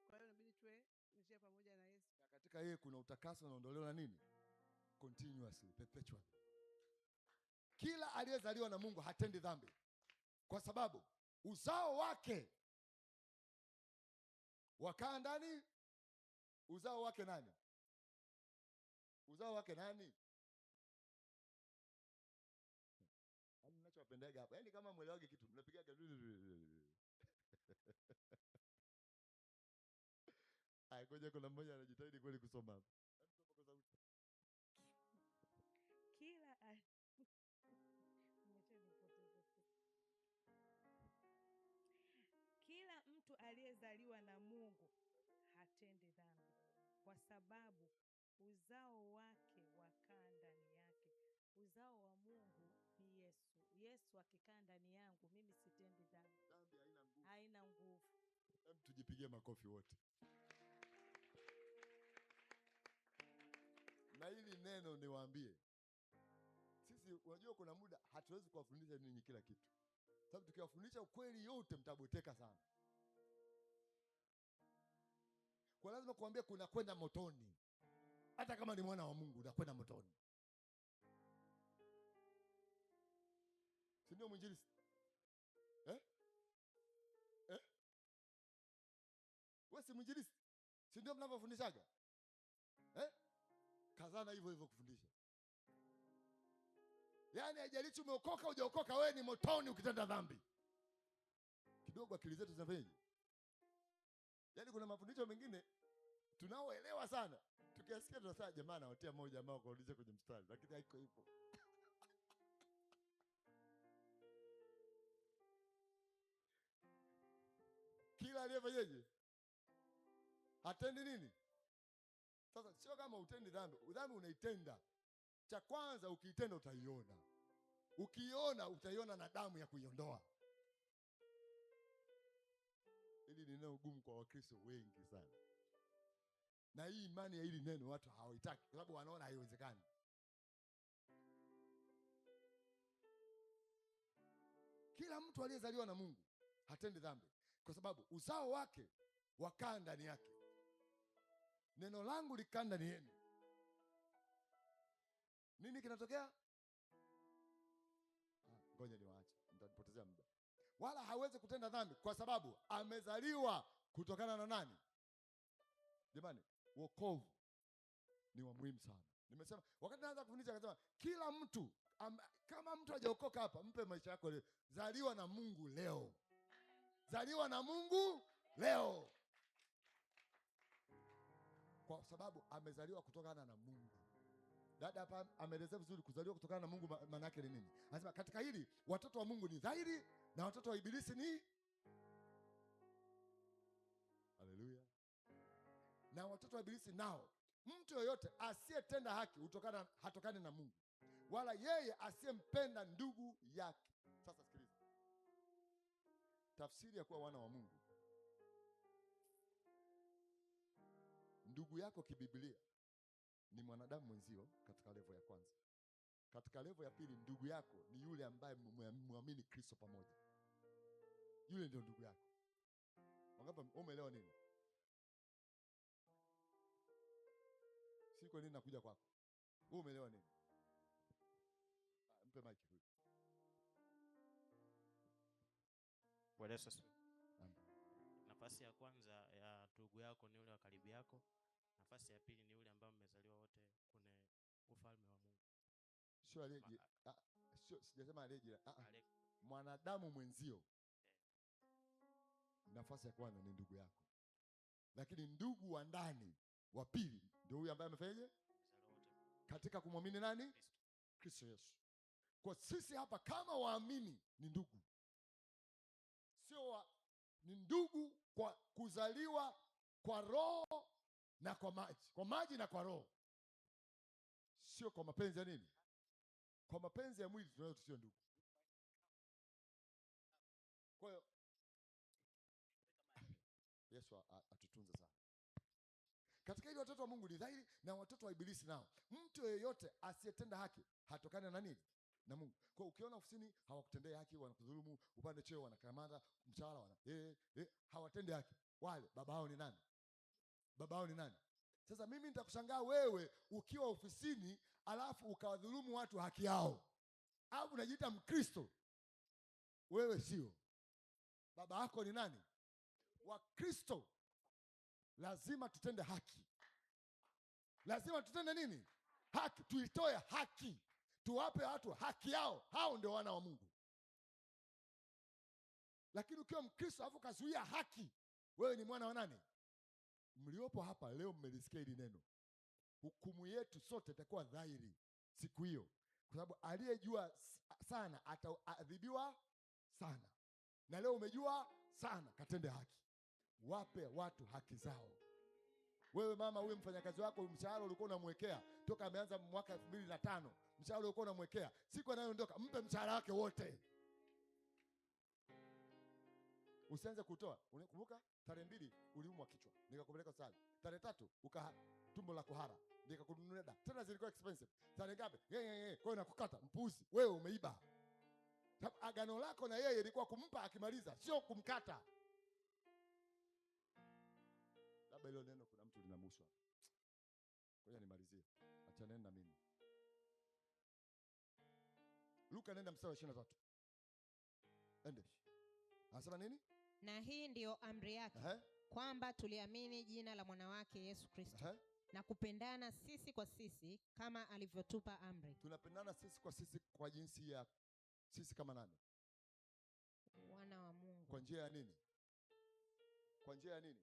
Kwa hiyo inabidi tuwe njia pamoja na Yesu. Na katika yeye kuna utakaso unaondolewa na nini? Continuously, perpetually. Kila aliyezaliwa na Mungu hatendi dhambi. Kwa sababu uzao wake wakaa ndani. Uzao wake nani? Uzao wake nani? Yaani ninachowapendaga hapa. Yaani kama mwelewage kitu, mnapigaga. Ai, ngoja kuna mmoja anajitahidi kweli kusoma hapa. Kila mtu aliyezaliwa na Mungu hatendi dhambi, kwa sababu uzao wake wakaa ndani yake. Uzao wa Mungu ni Yesu. Yesu akikaa ndani yangu, mimi sitendi dhambi. Dhambi haina nguvu. Hebu tujipigie makofi wote. Na hili neno niwaambie, sisi unajua kuna muda hatuwezi kuwafundisha ninyi kila kitu, sababu tukiwafundisha ukweli yote mtaboteka sana. Kwa lazima kuambia kuna kwenda motoni. Hata kama ni mwana wa Mungu unakwenda motoni. Si ndio mwinjilisti? Wewe si mwinjilisti? Si ndio mnavyofundishaga? Kazana hivyo hivyo kufundisha. Yaani haijalishi umeokoka hujaokoka, wewe ni motoni ukitenda dhambi. Kidogo akili zetu zinafanyaje? Yaani kuna mafundisho mengine tunaoelewa sana, tukiasikia tunasema jamaa anawatia moja ambao kurudisha kwenye mstari, lakini haiko hivyo. Kila aliyefanyaje hatendi nini? Sasa sio kama utendi dhambi. Dhambi unaitenda. Cha kwanza ukiitenda utaiona. Ukiiona utaiona na damu ya kuiondoa. Hili ni neno gumu kwa Wakristo wengi sana. Na hii imani ya hili neno watu hawaitaki kwa sababu wanaona haiwezekani. Kila mtu aliyezaliwa na Mungu hatendi dhambi kwa sababu uzao wake wakaa ndani yake. Neno langu likaa ndani yenu. Nini kinatokea? Ngoja niwaache, mtanipotezea muda. Wala hawezi kutenda dhambi kwa sababu amezaliwa kutokana na nani? Jamani, wokovu ni wa muhimu sana. Nimesema wakati naanza kufundisha akasema kila mtu kama mtu hajaokoka hapa, mpe maisha yako leo. Zaliwa na Mungu leo. Zaliwa na Mungu leo. Kwa sababu amezaliwa kutokana na Mungu. Dada hapa ameelezea vizuri kuzaliwa kutokana na Mungu maana yake ni nini? Anasema katika hili watoto wa Mungu ni dhahiri na watoto wa ibilisi ni haleluya. Na watoto wa ibilisi nao, mtu yoyote asiyetenda haki hatokani na Mungu, wala yeye asiyempenda ndugu yake. Sasa sikiliza. Tafsiri ya kuwa wana wa Mungu. Ndugu yako kibiblia ni mwanadamu mwenzio katika levo ya kwanza. Katika levo ya pili, ndugu yako ni yule ambaye muamini Kristo pamoja. Yule ndio ndugu yako. Wangapi umeelewa nini? Si kwa nini nakuja kwako. Wewe umeelewa nini? Mpe mic huyu. Bwana Yesu asifiwe. Amen. Nafasi ya kwanza ya ndugu yako ni ule wa karibu yako. Nafasi ya pili ni ule ambao mmezaliwa wote kwenye ufalme wa Mungu. Sio aliye sio, sijasema aliye Ale- mwanadamu mwenzio. Nafasi ya kwanza ni ndugu yako, lakini ndugu wa ndani wa pili ndio huyu ambaye amefanyaje Mmezaliwa wote katika kumwamini nani? Kristo. Kristo Yesu. Kwa sisi hapa kama waamini ni ndugu, ni ndugu kwa kuzaliwa kwa roho na kwa maji na kwa roho, sio kwa mapenzi ya nini? Kwa mapenzi ya mwili tunaweza tusio ndugu. Kwa hiyo Yesu atutunze sana katika hili. Watoto wa Mungu ni dhahiri na watoto wa Ibilisi nao. Mtu yeyote asiyetenda haki hatokana na nini? Na Mungu. Kwa ukiona ofisini hawakutendea haki, wanakudhulumu, upande cheo wanakamata, mshahara hawatende haki, wale baba hao ni nani? Baba hao ni nani? Sasa mimi nitakushangaa wewe ukiwa ofisini alafu ukawadhulumu watu haki yao, au unajiita Mkristo. Wewe sio. Baba yako ni nani? Wakristo lazima tutende haki, lazima tutende nini? Haki. Tuitoe haki, tuwape watu haki yao. Hao ndio wana wa Mungu. Lakini ukiwa Mkristo alafu kazuia haki, wewe ni mwana wa nani? Mliopo hapa leo mmelisikia hili neno, hukumu yetu sote itakuwa dhahiri siku hiyo, kwa sababu aliyejua sana ataadhibiwa sana, na leo umejua sana, katende haki. Wape watu haki zao. Wewe mama, huyu mfanyakazi wako, mshahara ulikuwa unamwekea toka ameanza mwaka 2005, mshahara ulikuwa unamwekea, siku anayoondoka mpe mshahara wake wote. Usianze kutoa. Unakumbuka tarehe 2 uliumwa kichwa, nikakupeleka hospitali. Tarehe 3 tumbo la kuhara, nikakununulia dawa. Tena zilikuwa expensive. Tarehe ngapi? Kwa hiyo nakukata. Mpuzi wewe, umeiba. Agano lako na yeye ilikuwa kumpa akimaliza, sio kumkata. Labda hilo neno kuna mtu linamhusu. Ngoja nimalizie. Achana na mimi. Luka nenda mstari wa 23. Ende. Anasema nini? Na hii ndiyo amri yake, kwamba tuliamini jina la mwana wake Yesu Kristo, na kupendana sisi kwa sisi kama alivyotupa amri. Tunapendana sisi kwa sisi kwa jinsi ya sisi kama nani? Wana wa Mungu. Kwa njia ya nini? Kwa njia ya nini?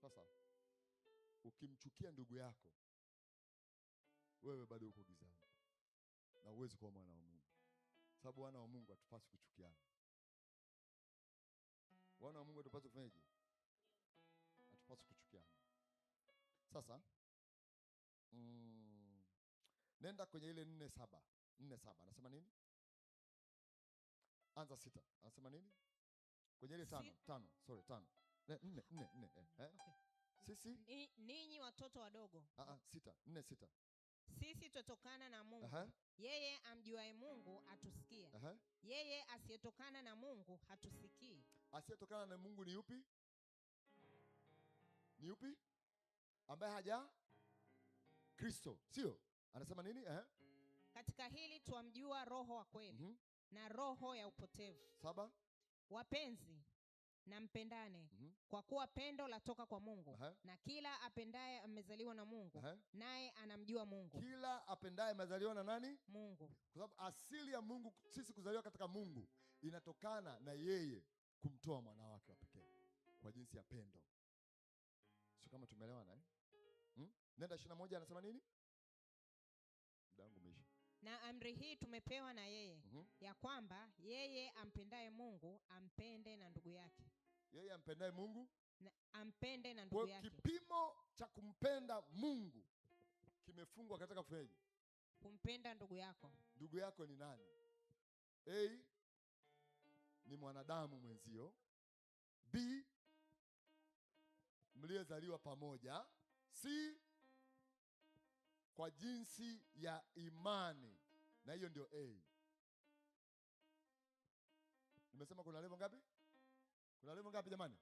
Sasa ukimchukia ndugu yako, wewe bado uko gizani na huwezi kuwa mwana wa Mungu, sababu wana wa Mungu hatupaswi kuchukiana. Wana wa Mungu hatupaswi kufanyaje? Hatupaswi kuchukiana. Sasa nenda kwenye ile 4:7. 4:7 anasema nini? Anza 6. Anasema nini? Kwenye ile 5. Sorry, 5. 4. Okay. Sisi ninyi watoto wadogo. 6. 4:6. Sisi tutokana na Mungu. Yeye amjuaye Mungu atusikia. Yeye asiyetokana na Mungu hatusikii. Asiyetokana na Mungu ni yupi? Ni yupi? Ambaye haja Kristo, sio? Anasema nini? Katika hili twamjua roho wa kweli na roho ya upotevu. 7. Wapenzi, na mpendane, kwa kuwa pendo latoka kwa Mungu. Na kila apendaye amezaliwa na Mungu, naye anamjua Mungu. Kila apendaye amezaliwa na nani? Mungu. Kwa sababu asili ya Mungu, sisi kuzaliwa katika Mungu, inatokana na yeye kumtoa mwana wake wa pekee kwa jinsi ya pendo. Sio kama tumeelewana Nenda 21 anasema nini? Muda wangu umeisha. Na amri hii tumepewa na yeye, ya kwamba yeye ampendaye Mungu ampende na ndugu yake. Yeye ampendaye Mungu ampende na ndugu yake. Kipimo cha kumpenda Mungu kimefungwa katika kufanyaje? Kumpenda ndugu yako. Ndugu yako ni nani? A, ni mwanadamu mwenzio. B, mliyezaliwa pamoja. C, kwa jinsi ya imani, na hiyo ndio A. Nimesema kuna level ngapi? Kuna level ngapi jamani?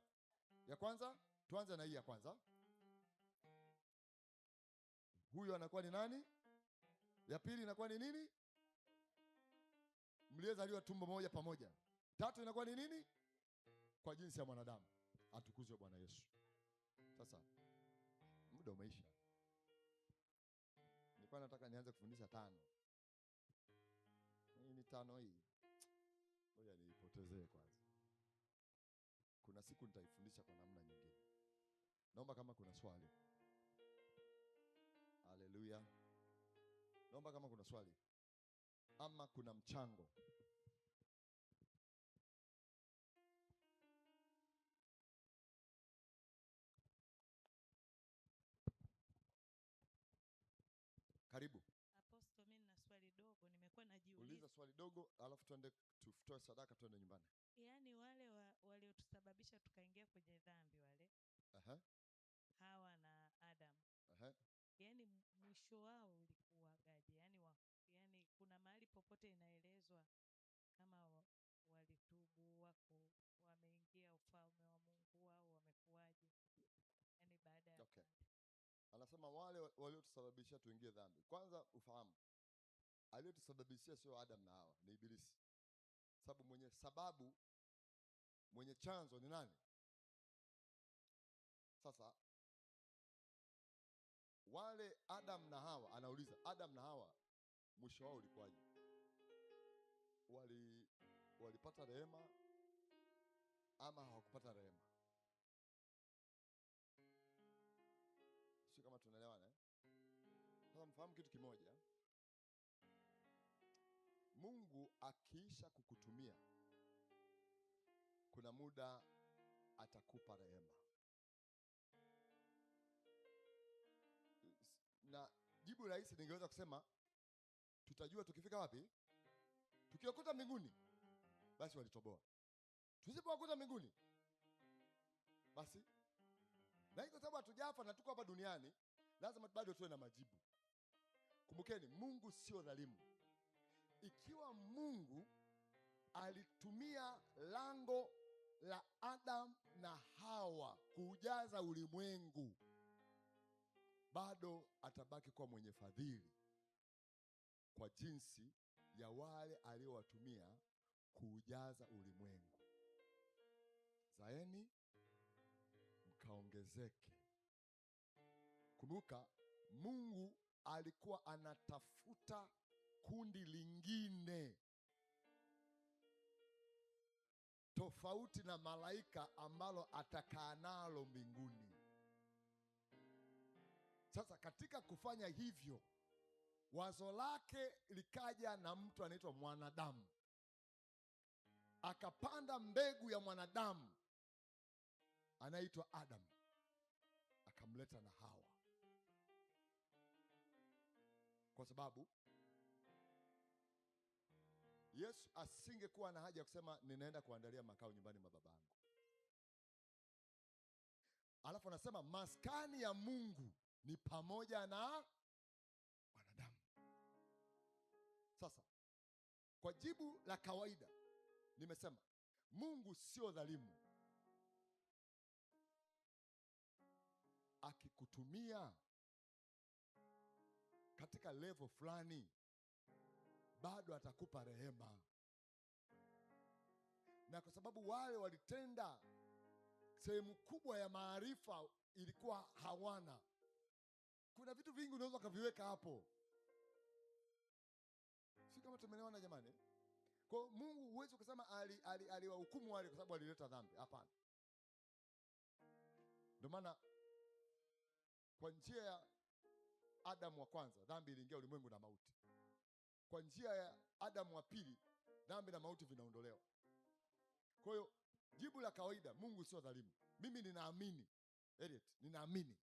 Ya kwanza, tuanze na hii ya kwanza. Huyo anakuwa ni nani? Ya pili inakuwa ni nini? mliyezaliwa tumbo moja pamoja. Tatu inakuwa ni nini? Kwa jinsi ya mwanadamu. Atukuzwe Bwana Yesu. Sasa muda umeisha. Nilikuwa nataka nianze kufundisha 5. Ni 5 hii. Ngoja niipotezee kwanza. Kuna siku nitaifundisha kwa namna nyingine. Naomba kama kuna swali. Haleluya. Naomba kama kuna swali ama kuna mchango. Karibu. Apostle, mimi na swali dogo nimekuwa najiuliza. Uliza swali dogo alafu tuende tutoe sadaka tuende nyumbani. Yaani wale waliotusababisha tukaingia kwenye dhambi wale. Hawa na Adam. Yaani mwisho wao ulikuwagaje? Yaani kuna mahali popote inaelezwa kama walitubu wako wameingia ufalme wa Mungu wao wamekuaje? Yaani baada ya okay. Anasema wale waliotusababisha tuingie dhambi. Kwanza ufahamu, aliyotusababishia sio Adam na Hawa, ni Ibilisi. Sababu mwenye chanzo ni nani? Sasa wale Adam na Hawa, anauliza Adam na Hawa mwisho wao ulikuwaje? Walipata rehema ama hawakupata rehema? Sio kama tunaelewana eh? Sasa mfahamu kitu kimoja. Mungu akiisha kukutumia, kuna muda atakupa rehema. Na jibu rahisi ningeweza kusema tutajua tukifika wapi? Tukiwakuta mbinguni, basi walitoboa. Tusipowakuta mbinguni, basi na kwa sababu hatujafa na tuko hapa duniani, lazima bado tuwe na majibu. Kumbukeni, Mungu sio dhalimu. Ikiwa Mungu alitumia lango la Adam na Hawa kuujaza ulimwengu, bado atabaki kuwa mwenye fadhili kwa jinsi ya wale aliowatumia kuujaza ulimwengu. Zaeni mkaongezeke. Kumbuka, Mungu alikuwa anatafuta kundi lingine tofauti na malaika ambalo atakaa nalo mbinguni. Sasa katika kufanya hivyo, wazo lake likaja na mtu anaitwa mwanadamu. Akapanda mbegu ya mwanadamu anaitwa Adam, akamleta na Hawa, kwa sababu Yesu asingekuwa na haja ya kusema ninaenda kuandalia makao nyumbani mwa babangu. Alafu anasema maskani ya Mungu ni pamoja na wanadamu. Sasa kwa jibu la kawaida nimesema Mungu sio dhalimu. Akikutumia katika level fulani, bado atakupa rehema. Na kwa sababu wale walitenda, sehemu kubwa ya maarifa ilikuwa hawana. Kuna vitu vingi unaweza kuviweka hapo. Si kama tumeelewana jamani? Kwa Mungu huwezi kusema aliwahukumu wale kwa sababu walileta dhambi. Hapana. Ndio maana kwa njia ya Adamu wa kwanza dhambi iliingia ulimwengu na mauti. Kwa njia ya Adamu wa pili dhambi na mauti vinaondolewa. Kwa hiyo jibu la kawaida, Mungu sio dhalimu. Mimi ninaamini, Elliot, ninaamini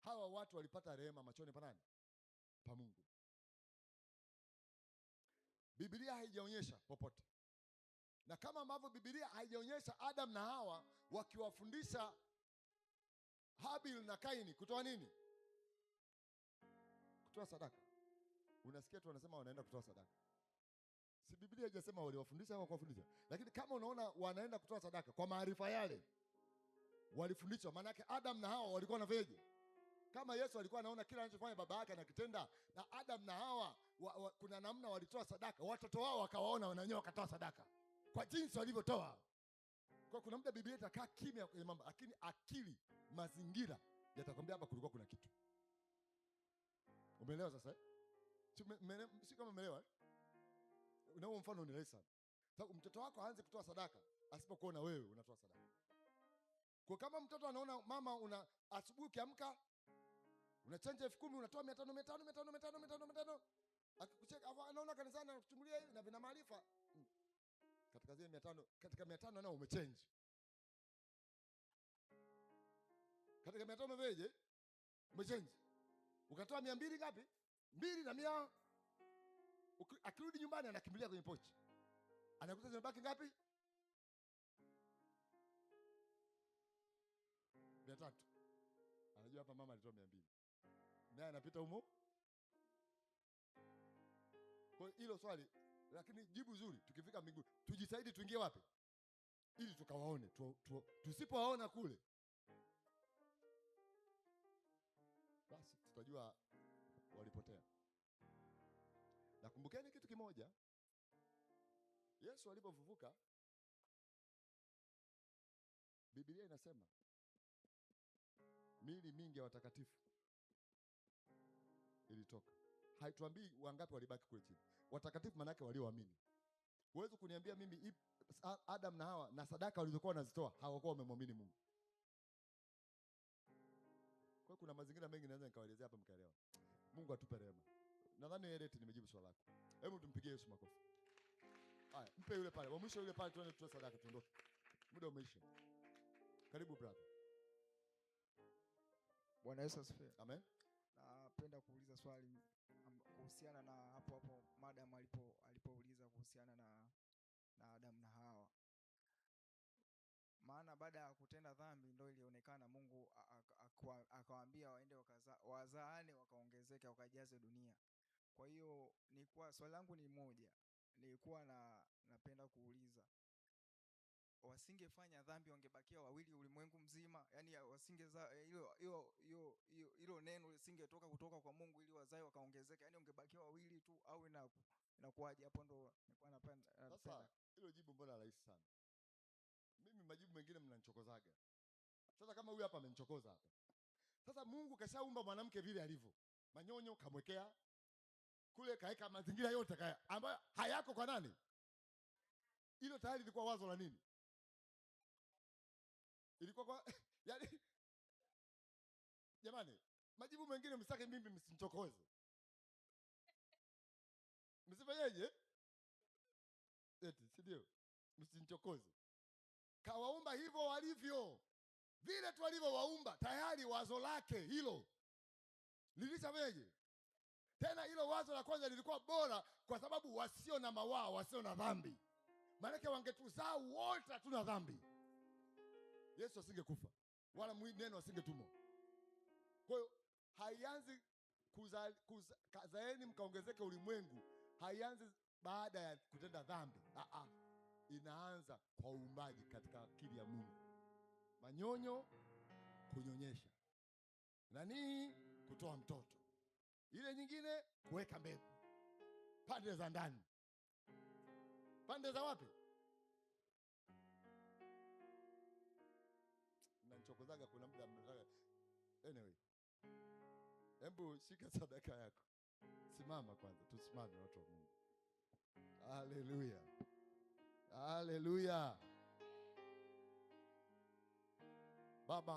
hawa watu walipata rehema machoni pa nani? Pa Mungu. Biblia haijaonyesha popote. Na kama ambavyo Biblia haijaonyesha Adam na Hawa wakiwafundisha Habil na Kaini kutoa nini? Kutoa sadaka. Unasikia tu wanasema wanaenda kutoa sadaka. Si Biblia haijasema waliwafundisha au kuwafundisha. Lakini kama unaona wanaenda kutoa sadaka kwa maarifa yale walifundishwa, maana yake Adam na Hawa walikuwa wanafanyaje? Kama Yesu alikuwa anaona kila anachofanya baba yake anakitenda, na Adam na Hawa kuna namna walitoa sadaka, watoto wao wakawaona wananyoa wakatoa sadaka kwa jinsi walivyotoa. Kwa kuna muda Biblia itakaa kimya kwenye mambo, lakini akili, mazingira yatakwambia hapa kulikuwa kuna kitu. Umeelewa sasa? Si kama umeelewa eh? Unao mfano ni rahisi sana. Sababu mtoto wako aanze kutoa sadaka asipokuona wewe unatoa sadaka. Kwa kama mtoto anaona mama una asubuhi ukiamka unachanja 10,000 unatoa 500 akikucheka anaona kanisani anakuchungulia hivi na vina maarifa. Katika zile 500, katika 500 nao umechange. Katika 500 veje umechange. Ukatoa 200 ngapi? 2 na 100. Akirudi nyumbani anakimbilia kwenye pochi. Anakuta zimebaki ngapi? 300. Anajua hapa mama alitoa 200. Naye anapita humo. Kwa hilo swali, lakini jibu zuri, tukifika mbinguni tujitahidi tuingie wapi? Ili tukawaone. Tusipowaona kule, basi tutajua walipotea. Nakumbukeni kitu kimoja. Yesu alipofufuka, Biblia inasema miili mingi ya watakatifu ilitoka. Haituambii wangapi walibaki kule chini. Watakatifu maana yake walioamini. Huwezi kuniambia mimi Adam na Hawa na sadaka walizokuwa wanazitoa hawakuwa wamemwamini Mungu. Kwa kuna mazingira mengi naweza nikawaelezea hapa mkaelewa. Mungu atupe rehema. Nadhani Eleti nimejibu swali lako. Hebu tumpigie Yesu makofi. Haya, mpe yule pale. Wa mwisho yule pale tuende tutoe sadaka tuondoke. Muda umeisha. Karibu brother. Bwana Yesu asifiwe. Amen. Napenda kuuliza swali kuhusiana na hapo madam alipouliza kuhusiana na Adam na Hawa. Maana baada ya kutenda dhambi ndio ilionekana Mungu akawaambia waende wazaane wakaongezeke wakajaze dunia. Kwa hiyo swali langu ni moja. Nilikuwa napenda kuuliza, wasingefanya dhambi wangebakia wawili ulimwengu mzima? Yaani wasingeza hilo neno lisingetoka kutoka kwa Mungu ili wazae wakaongezeka, yaani wangebakia wawili tu, au inakuwaje? Hapo ndo nilikuwa napenda. Sasa hilo jibu mbona rahisi sana. Mimi majibu mengine mnanichokozaga. Sasa kama huyu hapa amenichokoza hapa. Sasa Mungu kashaumba mwanamke vile alivyo. Manyonyo kamwekea kule, kaeka mazingira yote ambayo hayako kwa nani? Hilo tayari lilikuwa wazo la nini? Ilikuwa kwa yani, jamani, majibu mengine msitake mimi msinichokoze. Msifanyeje? Eti, si ndio? Msinichokoze. Kawaumba hivyo walivyo. Vile tu walivyowaumba, tayari wazo lake hilo lilishaweje? Tena hilo wazo la kwanza lilikuwa bora kwa sababu wasio na mawaa, wasio na dhambi. Maana wangetuzaa wote hatuna dhambi. Yesu asingekufa wala neno asingetumwa. Kwa hiyo haianzi kazaeni mkaongezeke ulimwengu, haianzi baada ya kutenda dhambi. Inaanza kwa uumbaji katika akili ya Mungu. Manyonyo kunyonyesha, nani kutoa mtoto, ile nyingine kuweka mbegu, pande za ndani. Pande za wapi? Mnanichokozaga kuna muda mnataka. Anyway, hebu shika sadaka yako. Simama kwanza, tusimame watu wa Mungu. Haleluya. Haleluya. Baba